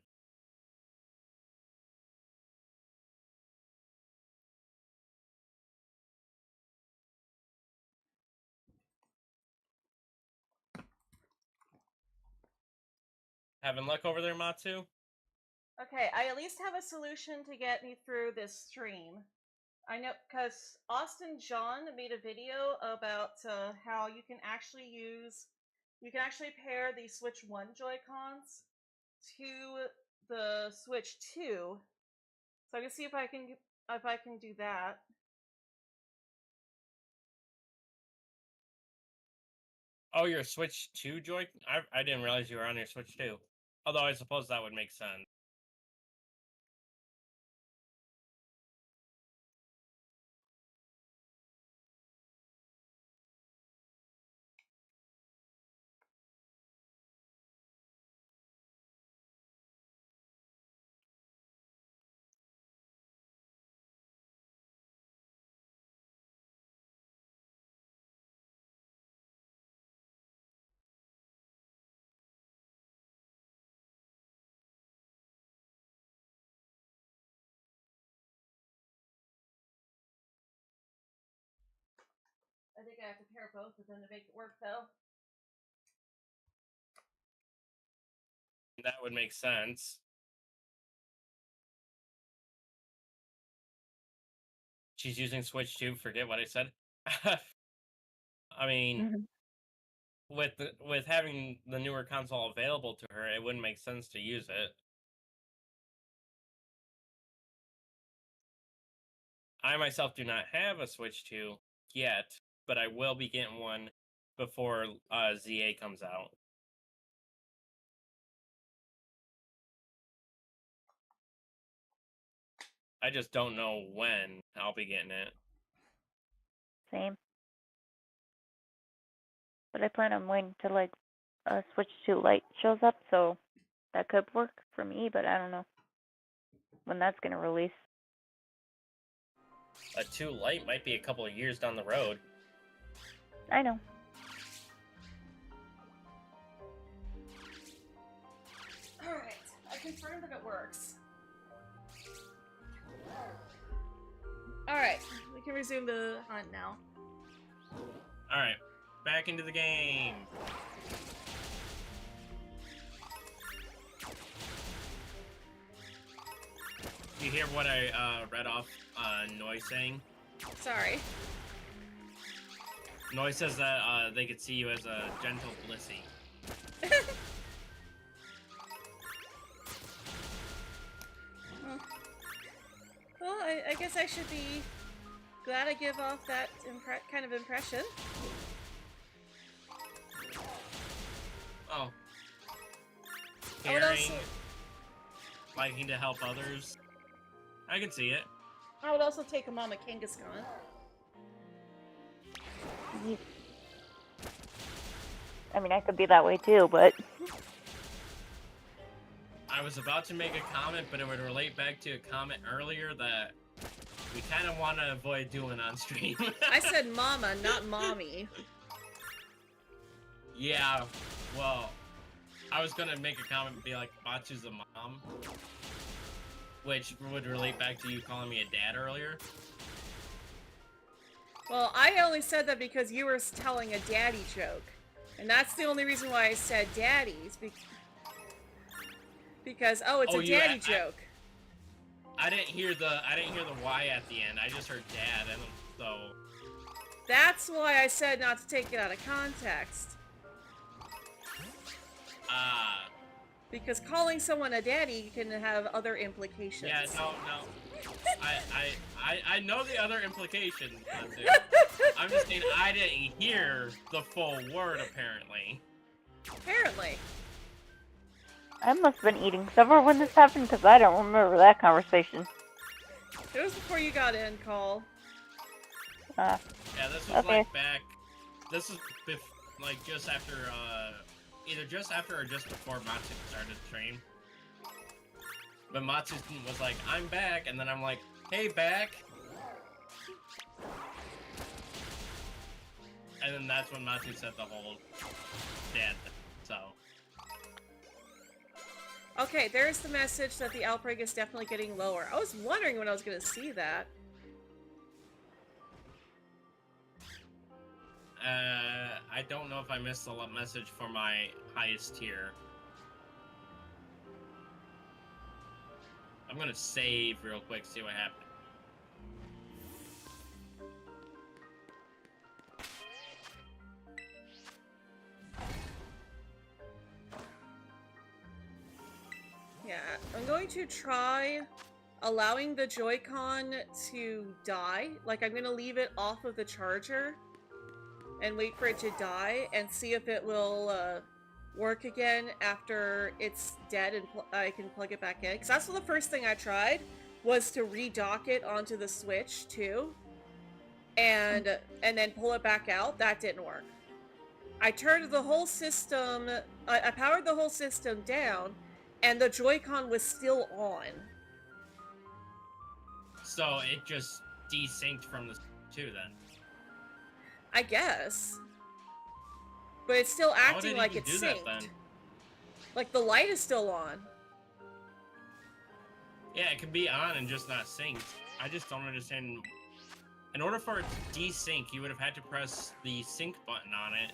Having luck over there, Matsu? Okay, I at least have a solution to get me through this stream. I know, because Austin John made a video about how you can actually pair the Switch 1 Joy-Cons to the Switch 2. So I can see if I can do that. Oh, your Switch 2 Joy? I didn't realize you were on your Switch 2. Although I suppose that would make sense. I think I have to pair both of them to make it work, though. That would make sense. She's using Switch 2, forget what I said. I mean, with having the newer console available to her, it wouldn't make sense to use it. I myself do not have a Switch 2 yet, but I will be getting one before ZA comes out. I just don't know when I'll be getting it. Same. But I plan on waiting till like a Switch 2 Lite shows up, so that could work for me, but I don't know when that's gonna release. A 2 Lite might be a couple of years down the road. I know. Alright, I confirmed that it works. Alright, we can resume the hunt now. Alright, back into the game. You hear what I read off Noise saying? Sorry. Noise says that they could see you as a gentle Blissey. Well, I guess I should be glad I give off that kind of impression. Oh. I would Caring, also- liking to help others. I can see it. I would also take a Mama Kangaskhan. I mean, I could be that way too, but I was about to make a comment, but it would relate back to a comment earlier that we kind of want to avoid doing on stream. I said mama, not mommy. Yeah, well, I was gonna make a comment and be like, Matsu's a mom. Which would relate back to you calling me a dad earlier. Well, I only said that because you were telling a daddy joke. And that's the only reason why I said daddies. Because, oh, it's a daddy joke. I didn't hear the Y at the end. I just heard dad, and so... That's why I said not to take it out of context. Because calling someone a daddy can have other implications. Yeah, no. I know the other implications. I'm just saying I didn't hear the full word, apparently. Apparently. I must have been eating somewhere when this happened because I don't remember that conversation. It was before you got in, Cole. Yeah, this was okay. like back... This was like just after, either just after or just before Matsu started the stream. But Matsu was like, I'm back, and then I'm like, hey, back! And then that's when Matsu said the whole dad, so... Okay, there's the message that the outbreak is definitely getting lower. I was wondering when I was gonna see that. I don't know if I missed the message for my highest tier. I'm gonna save real quick, see what happens. Yeah, I'm going to try allowing the Joy-Con to die. Like, I'm gonna leave it off of the charger and wait for it to die and see if it will work again after it's dead and I can plug it back in. Because that's the first thing I tried, was to redock it onto the Switch too, and then pull it back out. That didn't work. I turned the whole system, I powered the whole system down, and the Joy-Con was still on. So it just desynced from the 2 then. I guess. But it's still acting like it's do synced. that, then? Like, the light is still on. Yeah, it can be on and just not synced. I just don't understand. In order for it to desync, you would have had to press the sync button on it.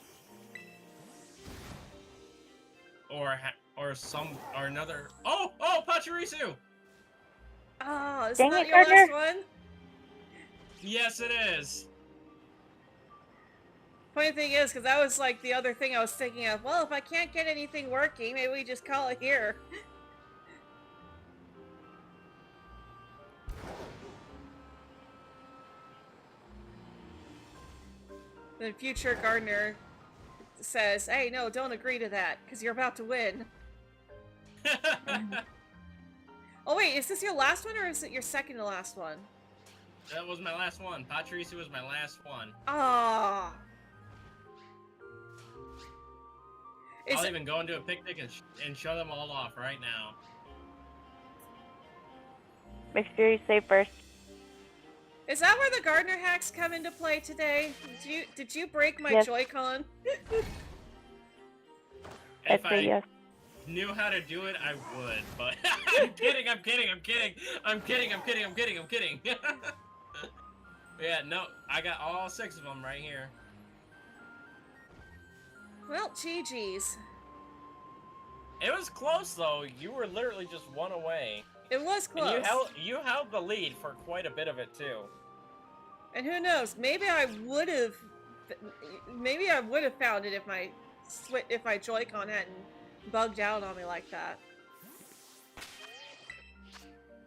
Or another. Oh, Pachirisu! Oh, isn't Dang that it, your last Gardner. one? Yes, it is. Funny thing is, because that was like the other thing I was thinking of. Well, if I can't get anything working, maybe we just call it here. Then future Gardner says, hey, no, don't agree to that, because you're about to win. Oh wait, is this your last one, or is it your second to last one? That was my last one. Pachirisu was my last one. Ah. I'll even go and do a picnic and show them all off right now. Make sure you say first. Is that where the Gardner hacks come into play today? Did you break my Yes. Joy-Con? If I'd say yes. knew how to do it, I would, but I'm kidding. Yeah, no, I got all 6 of them right here. Well, GG's. It was close though. You were literally just 1 away. It was close. And you held the lead for quite a bit of it too. And who knows? Maybe I would have found it if my Joy-Con hadn't bugged out on me like that.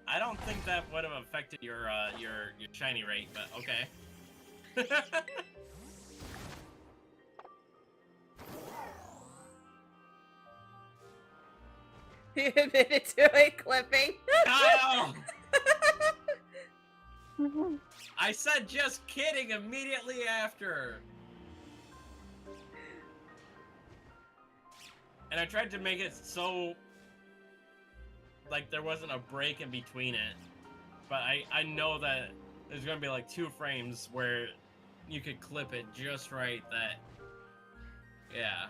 I don't think that would have affected your shiny rate, but okay. You admitted to it, clipping. Kyle! I said just kidding immediately after. And I tried to make it so like there wasn't a break in between it. But I know that there's gonna be like 2 frames where you could clip it just right that yeah.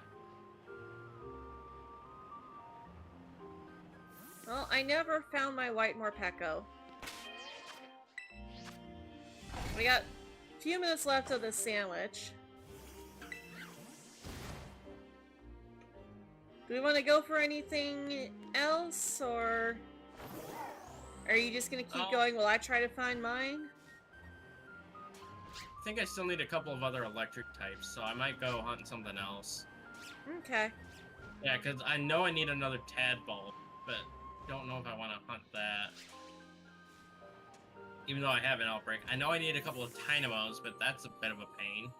Well, I never found my white Morpeko. We got a few minutes left of this sandwich. Do we want to go for anything else, or are you just gonna keep going while I try to find mine? I think I still need a couple of other electric types, so I might go hunt something else. Okay. Yeah, because I know I need another tadpole, but don't know if I want to hunt that. Even though I have an outbreak. I know I need a couple of Dynamos, but that's a bit of a pain.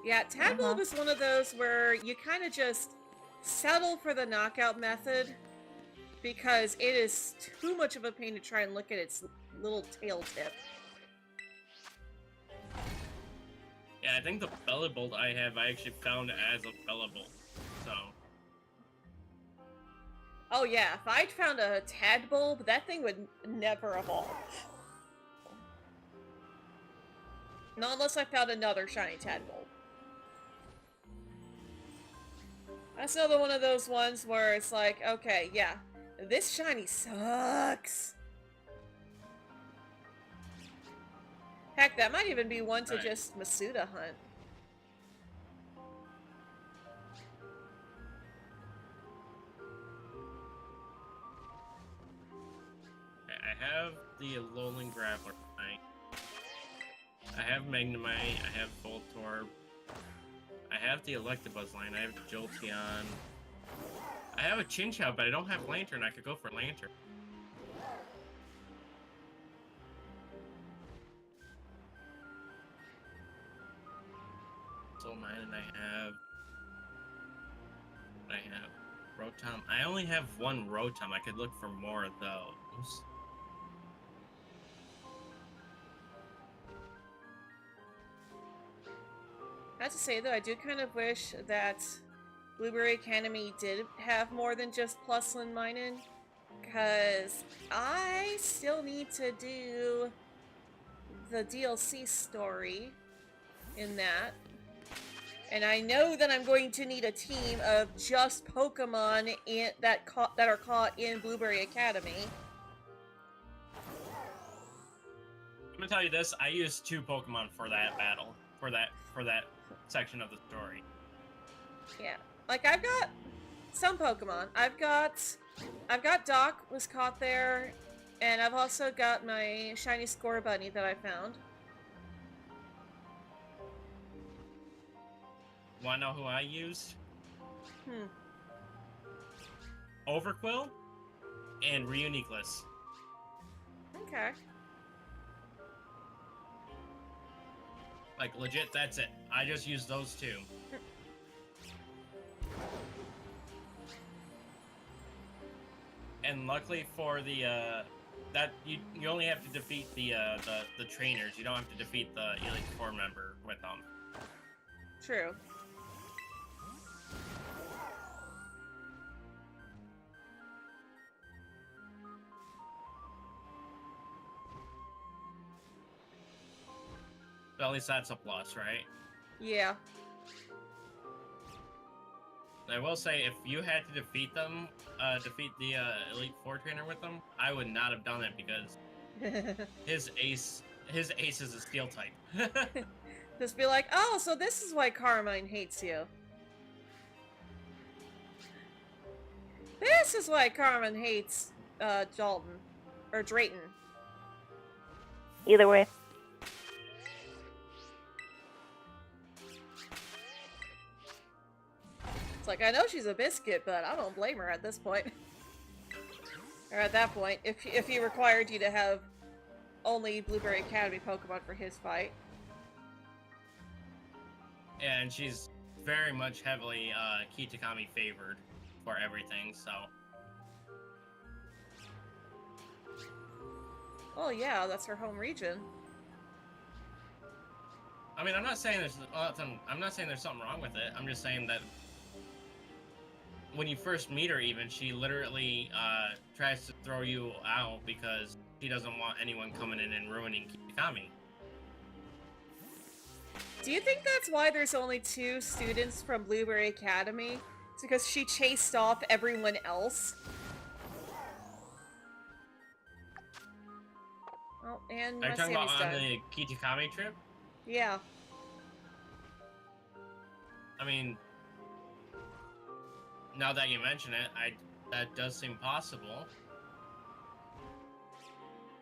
Yeah, Tadbulb is one of those where you kind of just settle for the knockout method because it is too much of a pain to try and look at its little tail tip. Yeah, I think the Bellabolt I actually found as a Bellabolt, so... Oh yeah, if I'd found a Tadbulb, that thing would never evolve. Not unless I found another shiny Tadbulb. That's another one of those ones where it's like, okay, yeah, This shiny sucks. Heck, that might even be one to Right. just Masuda hunt. I have the Alolan Grappler tonight. I have Magnemite, I have Voltorb. I have the Electabuzz line, I have Jolteon. I have a Chinchou, but I don't have Lantern. I could go for Lantern. Soul Mine, and I have Rotom. I only have one Rotom. I could look for more of those. I have to say though, I do kind of wish that Blueberry Academy did have more than just Plusland Minun, because I still need to do the DLC story in that. And I know that I'm going to need a team of just Pokemon that are caught in Blueberry Academy. I'm gonna tell you this: I used 2 Pokemon for that battle, for that section of the story. Yeah, like I've got some Pokemon. I've got Doc was caught there, and I've also got my shiny Scorbunny that I found. Wanna know who I used? Hmm. Overquill and Reuniqueless. Okay. Like legit, that's it. I just used those 2. And luckily for the that you only have to defeat the trainers. You don't have to defeat the Elite Four member with them. True. But at least that's a plus, right? Yeah. I will say, if you had to defeat them, defeat the Elite Four trainer with them, I would not have done it because his ace is a Steel type. Just be like, oh, so this is why Carmine hates you. This is why Carmine hates Dalton. Or Drayton. Either way. It's like, I know she's a biscuit, but I don't blame her at this point. Or at that point, if he required you to have only Blueberry Academy Pokemon for his fight. And she's very much heavily Kitakami favored for everything, so. Oh yeah, that's her home region. I mean, I'm not saying there's something wrong with it. I'm just saying that when you first meet her, even, she literally tries to throw you out because she doesn't want anyone coming in and ruining Kitakami. Do you think that's why there's only 2 students from Blueberry Academy? It's because she chased off everyone else? Oh, and Are my you talking about Sammy's on done. the Kitakami trip? Yeah. I mean, now that you mention it, that does seem possible.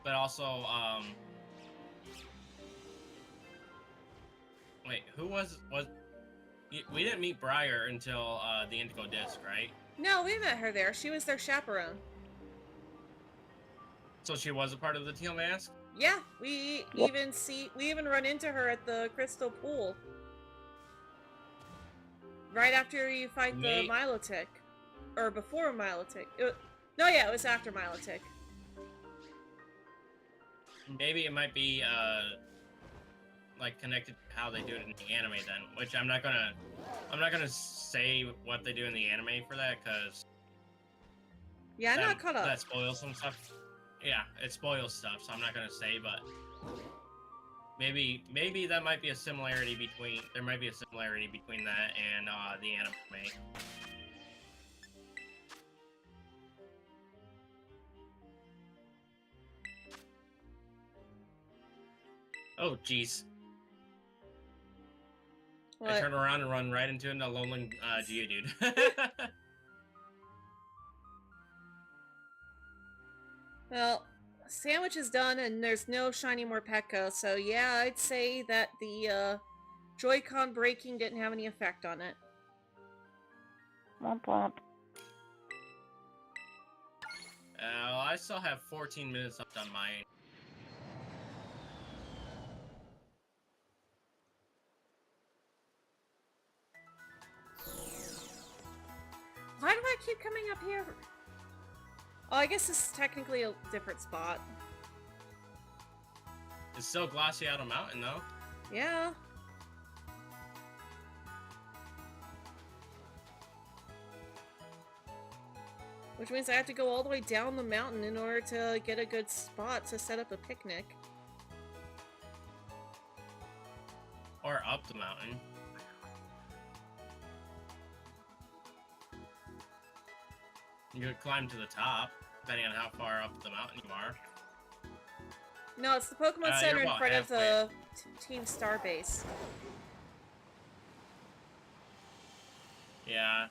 But also, wait, who was we didn't meet Briar until the Indigo Disc, right? No, we met her there. She was their chaperone. So she was a part of the Teal Mask? Yeah, we even run into her at the Crystal Pool. Right after you fight the Milotic. Or before Milotic. No, yeah, it was after Milotic. Maybe it might be like connected to how they do it in the anime then, which I'm not gonna say what they do in the anime for that, because yeah, I'm not caught up. That spoils some stuff. Yeah, it spoils stuff, so I'm not gonna say, but maybe that might be a similarity between that and the anime. Oh, jeez. I What? turn around and run right into a lonely Geodude. Well, sandwich is done and there's no shiny Morpeko, so yeah, I'd say that the Joy-Con breaking didn't have any effect on it. Womp womp. Well, I still have 14 minutes left on mine. Why do I keep coming up here? Oh, I guess this is technically a different spot. It's still Glaciato Mountain, though. Yeah. Which means I have to go all the way down the mountain in order to get a good spot to set up a picnic. Or up the mountain. You could climb to the top, depending on how far up the mountain you are. No, it's the Pokemon You're Center in about front of halfway. the Team Starbase. Yeah.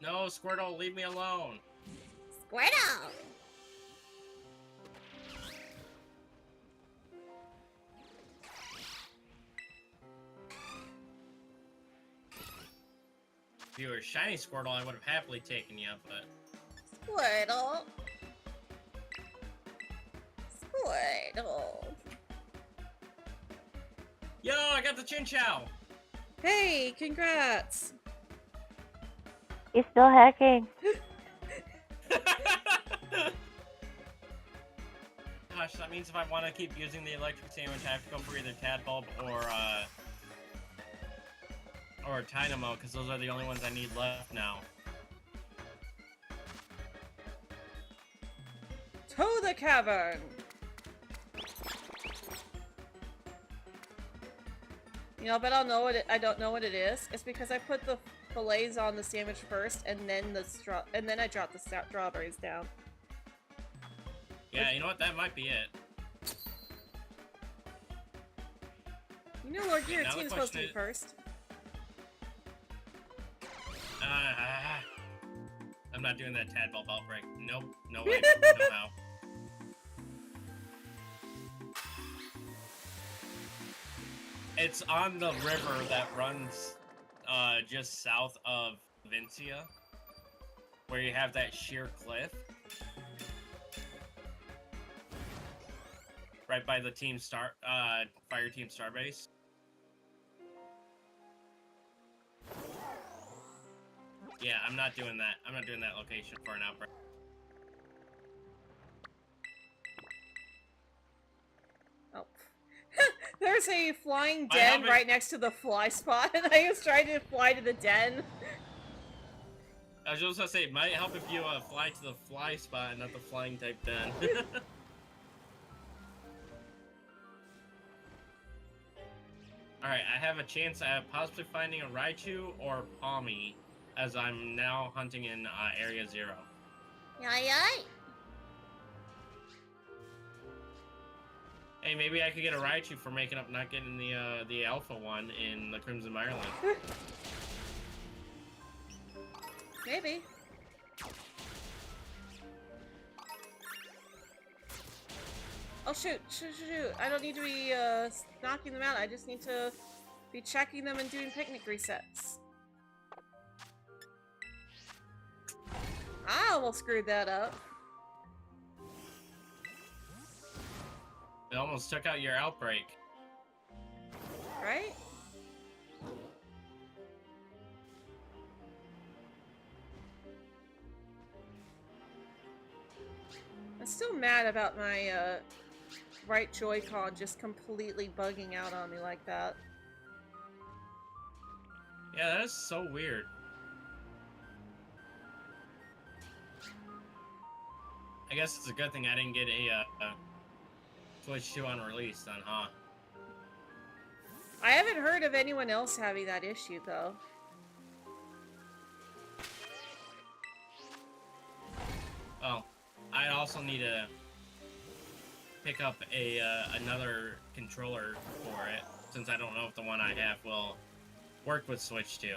No, Squirtle, leave me alone. Squirtle! If you were a shiny Squirtle, I would have happily taken you, but... Squirtle. Squirtle. Yo, I got the Chinchou! Hey, congrats! He's still hacking. Gosh, that means if I want to keep using the electric sandwich, I have to go for either Tadbulb or Dynamo, because those are the only ones I need left now. To the cavern! You know, but I don't know what it is. It's because I put the fillets on the sandwich first, and then I dropped the strawberries down. Yeah, you know what? That might be it. You know, Lord Yeah, now the Giratina is supposed to be question first. I'm not doing that Tadbulb outbreak. Nope. No way. No how. It's on the river that runs just south of Vincia, where you have that sheer cliff. Right by the Fire Team Starbase. Yeah, I'm not doing that. I'm not doing that location for an outbreak. Oh. There's a flying I den haven't- right next to the fly spot, and I was trying to fly to the den. I was just gonna say, it might help if you fly to the fly spot and not the flying type den. Alright, I have a chance at possibly finding a Raichu or Palmy, as I'm now hunting in Area 0. Yay! Hey, maybe I could get a Raichu for making up not getting the Alpha one in the Crimson Mireland. Maybe. Oh shoot, shoot. I don't need to be knocking them out, I just need to be checking them and doing picnic resets. I almost screwed that up. It almost took out your outbreak. Right? I'm still mad about my right Joy-Con just completely bugging out on me like that. Yeah, that is so weird. I guess it's a good thing I didn't get a Switch 2 on release then, huh? I haven't heard of anyone else having that issue, though. Well, I also need to pick up another controller for it, since I don't know if the one I have will work with Switch 2.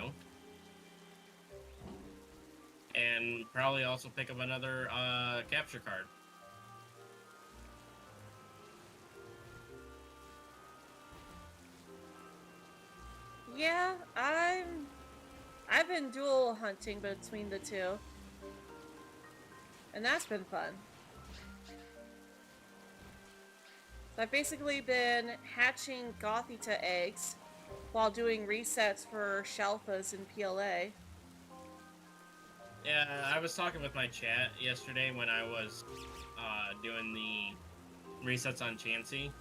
And probably also pick up another capture card. Yeah, I've been dual hunting between the two. And that's been fun. So I've basically been hatching Gothita eggs while doing resets for Shelfas and PLA. Yeah, I was talking with my chat yesterday when I was doing the resets on Chansey,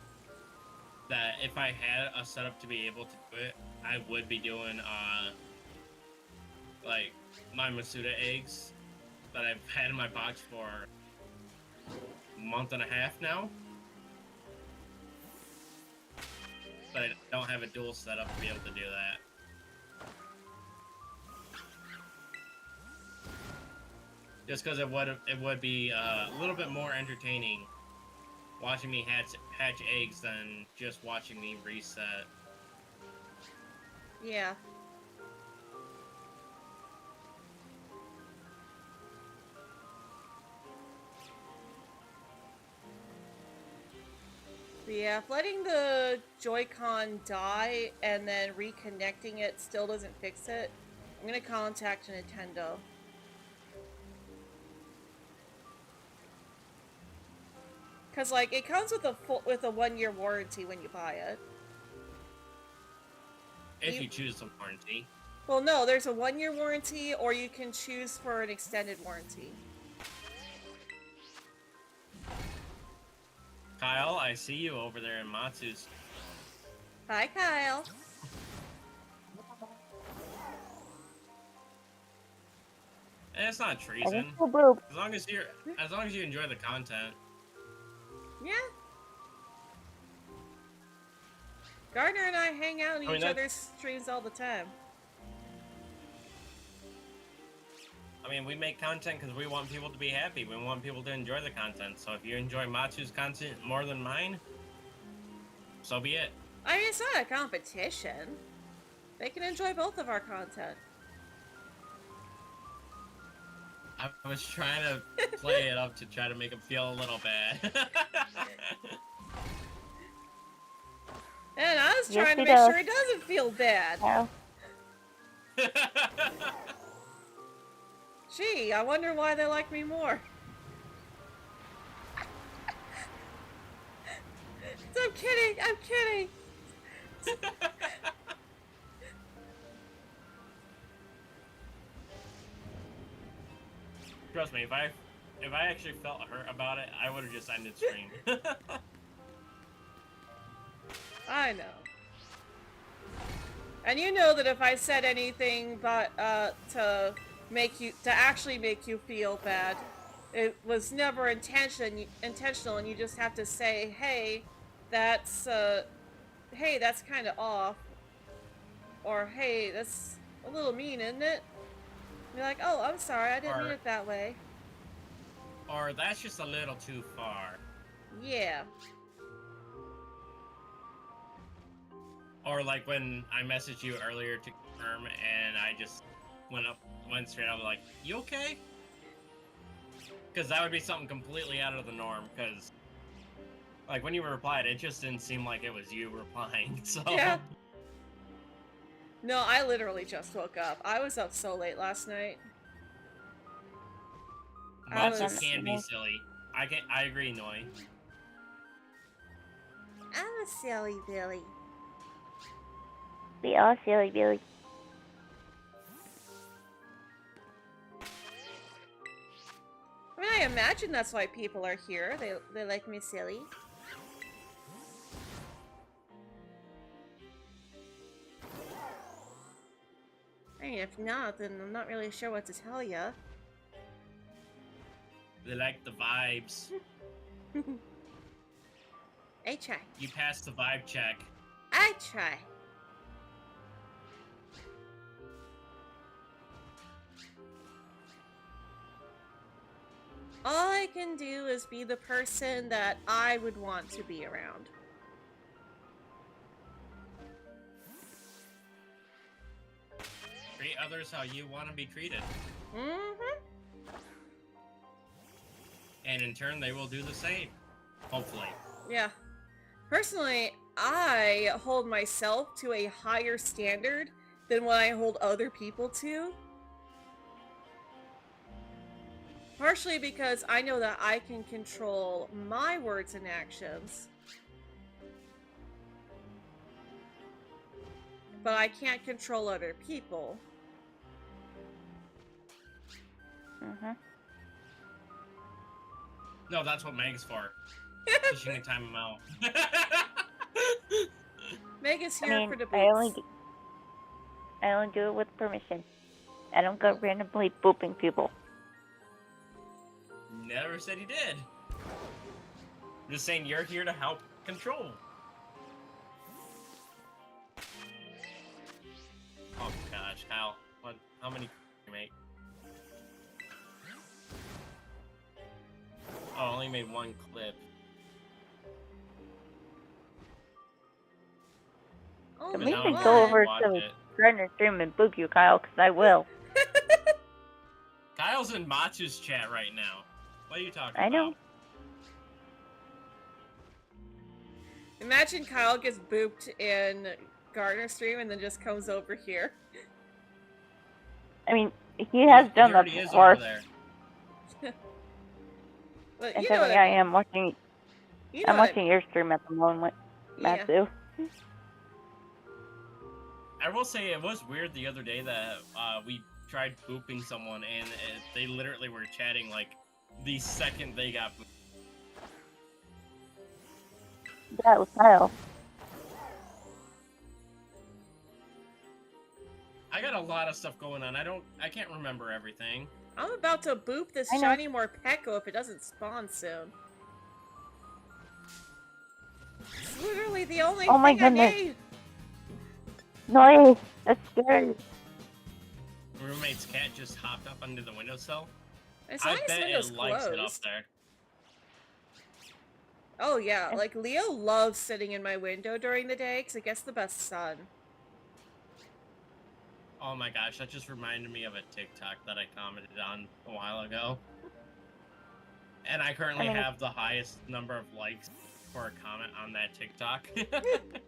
that if I had a setup to be able to do it, I would be doing like my Masuda eggs that I've had in my box for a month and a half now. But I don't have a dual setup to be able to do that. Just because it would be a little bit more entertaining watching me hatch eggs than just watching me reset. Yeah. But yeah, if letting the Joy-Con die and then reconnecting it still doesn't fix it, I'm gonna contact Nintendo. Cause like it comes with a 1-year warranty when you buy it. If you choose the warranty. Well, no, there's a 1-year warranty, or you can choose for an extended warranty. Kyle, I see you over there in Matsu's. Hi, Kyle. And it's not treason. As long as you enjoy the content. Yeah. Gardner and I hang out in each other's streams all the time. I mean, we make content because we want people to be happy. We want people to enjoy the content. So if you enjoy Matsu's content more than mine, so be it. I mean, it's not a competition. They can enjoy both of our content. I was trying to play it up to try to make him feel a little bad. And I was trying to make sure he doesn't feel bad. No. Gee, I wonder why they like me more. I'm kidding, I'm kidding. Trust me, if I actually felt hurt about it, I would have just ended stream. I know. And you know that if I said anything but to actually make you feel bad, it was never intentional, and you just have to say, hey, that's kind of off, or hey, that's a little mean, isn't it? You're like, oh, I'm sorry, I didn't mean it that way. Or that's just a little too far. Yeah. Or like when I messaged you earlier to confirm, and I just went straight up like, you okay? Because that would be something completely out of the norm, because like when you replied, it just didn't seem like it was you replying, so... Yeah. No, I literally just woke up. I was up so late last night. Matsu can be silly. I agree, Noi. I'm a silly Billy. We are silly, Billy. I mean, I imagine that's why people are here. They like me silly. I mean, if not, then I'm not really sure what to tell ya. They like the vibes. I try. You passed the vibe check. I try. All I I can do is be the person that I would want to be around. Treat others how you want to be treated. Mm-hmm. And in turn, they will do the same. Hopefully. Yeah. Personally, I hold myself to a higher standard than what I hold other people to. Partially because I know that I can control my words and actions. But I can't control other people. Mm-hmm. No, that's what Meg's for. So she can time him out. Meg is I here mean, for the I only boots. do it with permission. I don't go randomly booping people. Never said he did. I'm just saying you're here to help control. Oh gosh, Hal. How many can you make? Oh, I only made one clip. Oh At But least now I I'm my. go gonna over watch to it. Gardner stream and boop you, Kyle, because I will. Kyle's in Machu's chat right now. What are you talking I know. about? Imagine Kyle gets booped in Gardner stream and then just comes over here. I mean, he has done He that already is before. over there. But And you know what technically, I I mean. am watching. You know I'm what I watching your stream at the moment, Yeah. Matsu. I will say it was weird the other day that we tried booping someone and they literally were chatting like the second they got booped. Yeah, it was Kyle. I got a lot of stuff going on. I can't remember everything. I'm about to boop this I know. shiny Morpeko if it doesn't spawn soon. It's literally the only Oh my thing I goodness. need. Noise! That's scary. Roommate's cat just hopped up under the windowsill. As long I as bet window's it likes it up closed. there. Oh yeah, like Leo loves sitting in my window during the day because it gets the best sun. Oh my gosh, that just reminded me of a TikTok that I commented on a while ago. And I currently have the highest number of likes for a comment on that TikTok. It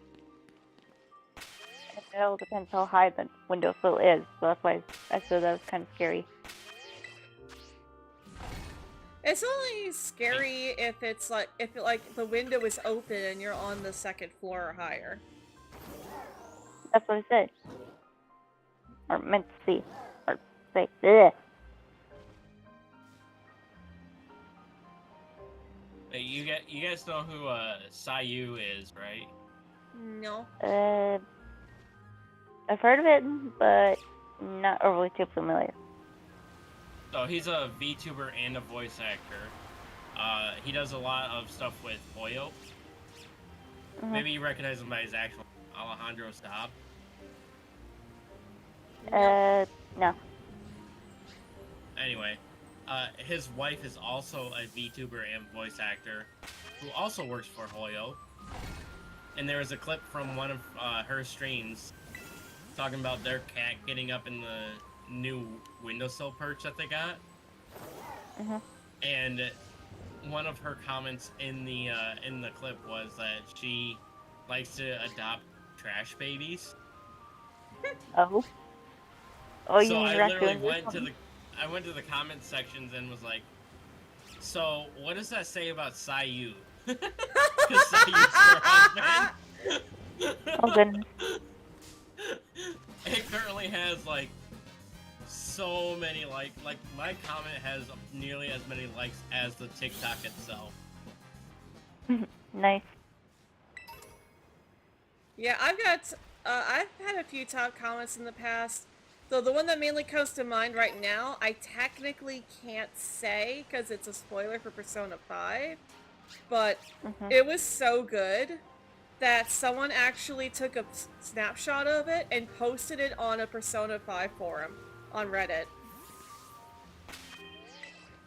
all depends how high the windowsill is, so that's why I said that was kind of scary. It's only scary if it's like the window is open and you're on the second floor or higher. That's what I said. Or meant to see. Or say, ugh. Hey, you guys know who Sayu is, right? No. I've heard of it, but not overly too familiar. So he's a VTuber and a voice actor. He does a lot of stuff with Hoyo. Mm-hmm. Maybe you recognize him by his actual Alejandro Saab. No. Anyway, his wife is also a VTuber and voice actor who also works for Hoyo. And there was a clip from one of her streams talking about their cat getting up in the new windowsill perch that they got. Mm-hmm. And one of her comments in the clip was that she likes to adopt trash babies. Oh. Oh, you So mean I literally raccoons? I went to the comment sections and was like, so what does that say about Sayu? Because Sayu's her husband. Oh, goodness. It currently has like so many like my comment has nearly as many likes as the TikTok itself. Nice. Yeah, I've had a few top comments in the past. Though the one that mainly comes to mind right now, I technically can't say because it's a spoiler for Persona 5. But it was so good that someone actually took a snapshot of it and posted it on a Persona 5 forum on Reddit.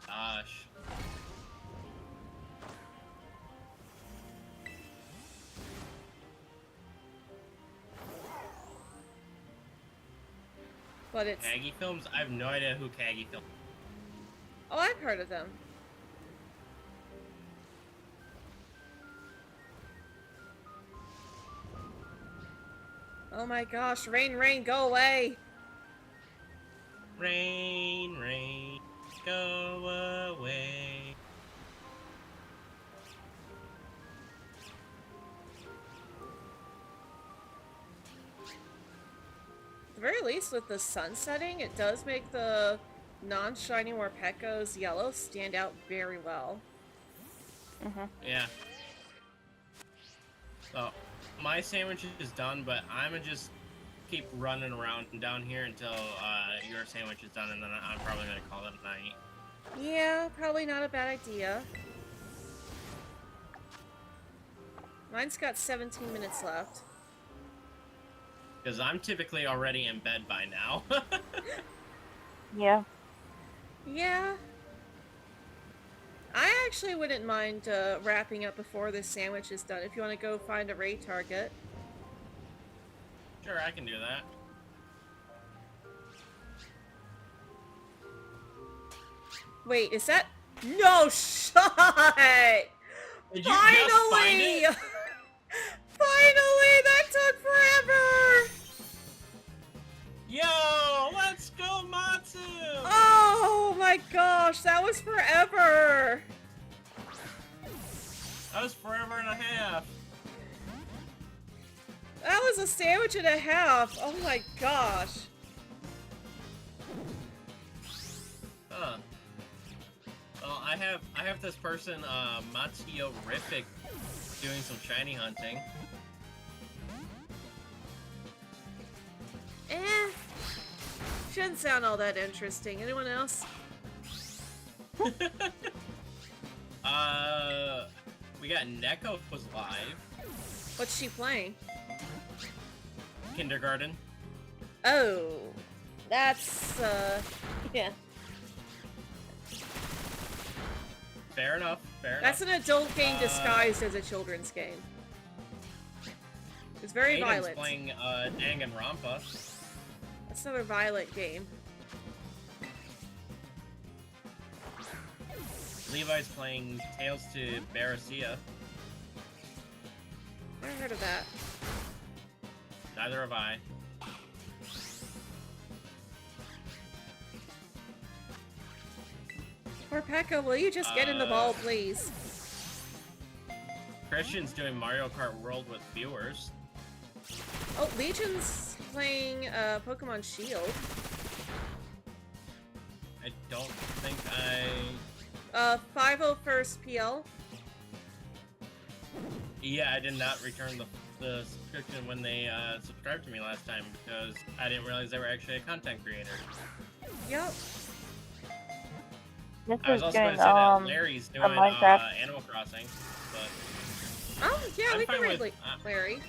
Gosh. But it's... Kagi Films? I have no idea who Kagi Films. Oh, I've heard of them. Oh my gosh, rain, rain, go away! Rain, rain, go away. At the very least, with the sun setting, it does make the non-shiny Morpekos yellow stand out very well. Yeah. So, my sandwich is done, but I'm gonna just keep running around down here until your sandwich is done, and then I'm probably gonna call it a night. Yeah, probably not a bad idea. Mine's got 17 minutes left. Because I'm typically already in bed by now. Yeah. Yeah. I actually wouldn't mind wrapping up before this sandwich is done if you want to go find a raid target. Sure, I can do that. Wait, is that... No shot! Did you just find it? Finally! That took forever! Yo, let's go, Matsu! Oh my gosh, that was forever! That was forever and a half. That was a sandwich and a half! Oh my gosh. Huh. Well, I have this person, Matsuyo Riffic, doing some shiny hunting. Shouldn't sound all that interesting. Anyone else? We got Neko was live. What's she playing? Kindergarten. Oh, that's, yeah. Fair enough, fair That's enough. an adult game disguised as a children's game. It's very Aiden's violent. playing, Danganronpa. That's another violent game. Levi's playing Tales to Barassia. Never heard of that. Neither have I. Poor Pekka, will you just get in the ball, please? Christian's doing Mario Kart World with viewers. Oh, Legion's playing Pokemon Shield. I don't think I... 501st PL. Yeah, I did not return the subscription when they subscribed to me last time because I didn't realize they were actually a content creator. Yep. This I was is also going doing, to say that Larry's doing Minecraft. Animal Crossing, but Oh, yeah, I'm we can fine read with- Larry.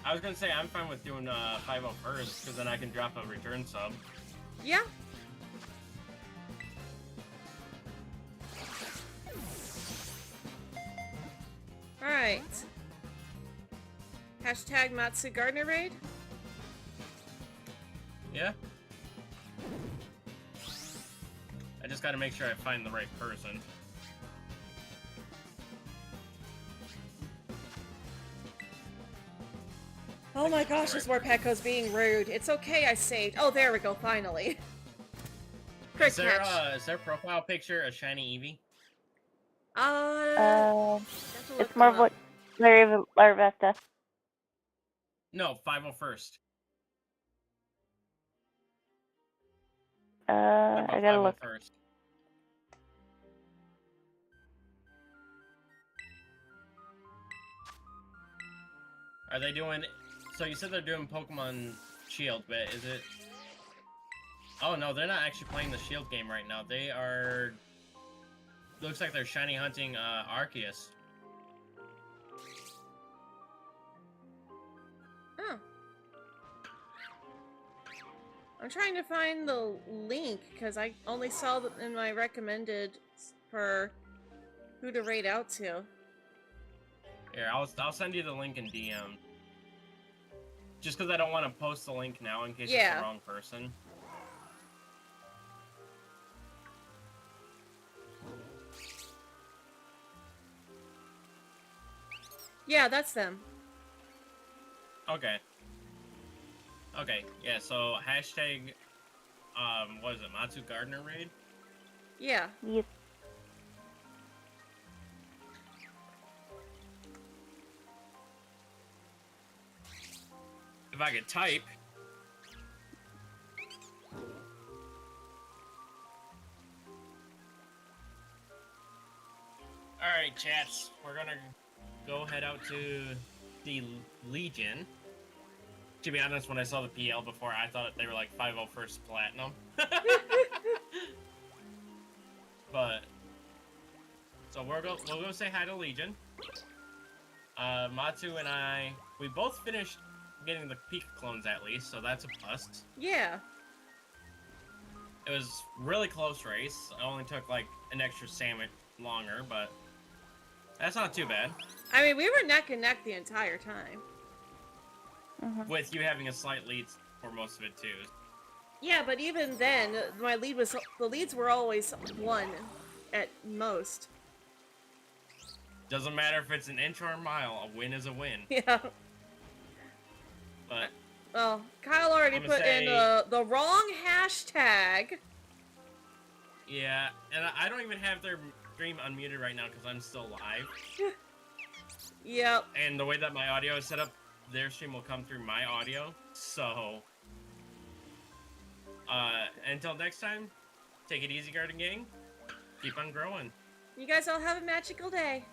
I was going to say I'm fine with doing 501st because then I can drop a return sub. Yeah. Alright. Hashtag Matsu Gardner Raid. Yeah. I just got to make sure I find the right person. Oh my gosh, this Morpekko's being rude. It's okay, I saved. Oh, there we go, finally. Quick Is there, catch. is their profile picture a shiny Eevee? Have to look It's more them what up. Larvesta. No, 501st. I gotta look. 501st. Are they doing... So you said they're doing Pokemon Shield, but is it... Oh no, they're not actually playing the Shield game right now. They are... Looks like they're shiny hunting Arceus. Oh. I'm trying to find the link, because I only saw that in my recommended for who to raid out to. Here, I'll send you the link in DM. Just because I don't want to post the link now in case it's Yeah. the wrong person. Yeah, that's them. Okay. Okay, yeah, so hashtag, what is it, Matsu Gardner raid? Yeah. Yes. If I could type. Alright, chats, we're gonna go head out to the Legion. To be honest, when I saw the PL before, I thought they were like 501st Platinum. But, so we'll go say hi to Legion. Matsu and I, we both finished getting the Pika-clones at least, so that's a plus. Yeah. It was really close race. It only took like an extra sandwich longer, but that's not too bad. I mean, we were neck and neck the entire time. With you having a slight lead for most of it too. Yeah, but even then, the leads were always one at most. Doesn't matter if it's an inch or a mile, a win is a win. Yeah. But Well, Kyle already I'm gonna put in say- the wrong hashtag. yeah, and I don't even have their stream unmuted right now because I'm still live. Yep. And the way that my audio is set up, their stream will come through my audio. So, until next time, take it easy, Garden Gang. Keep on growing. You guys all have a magical day.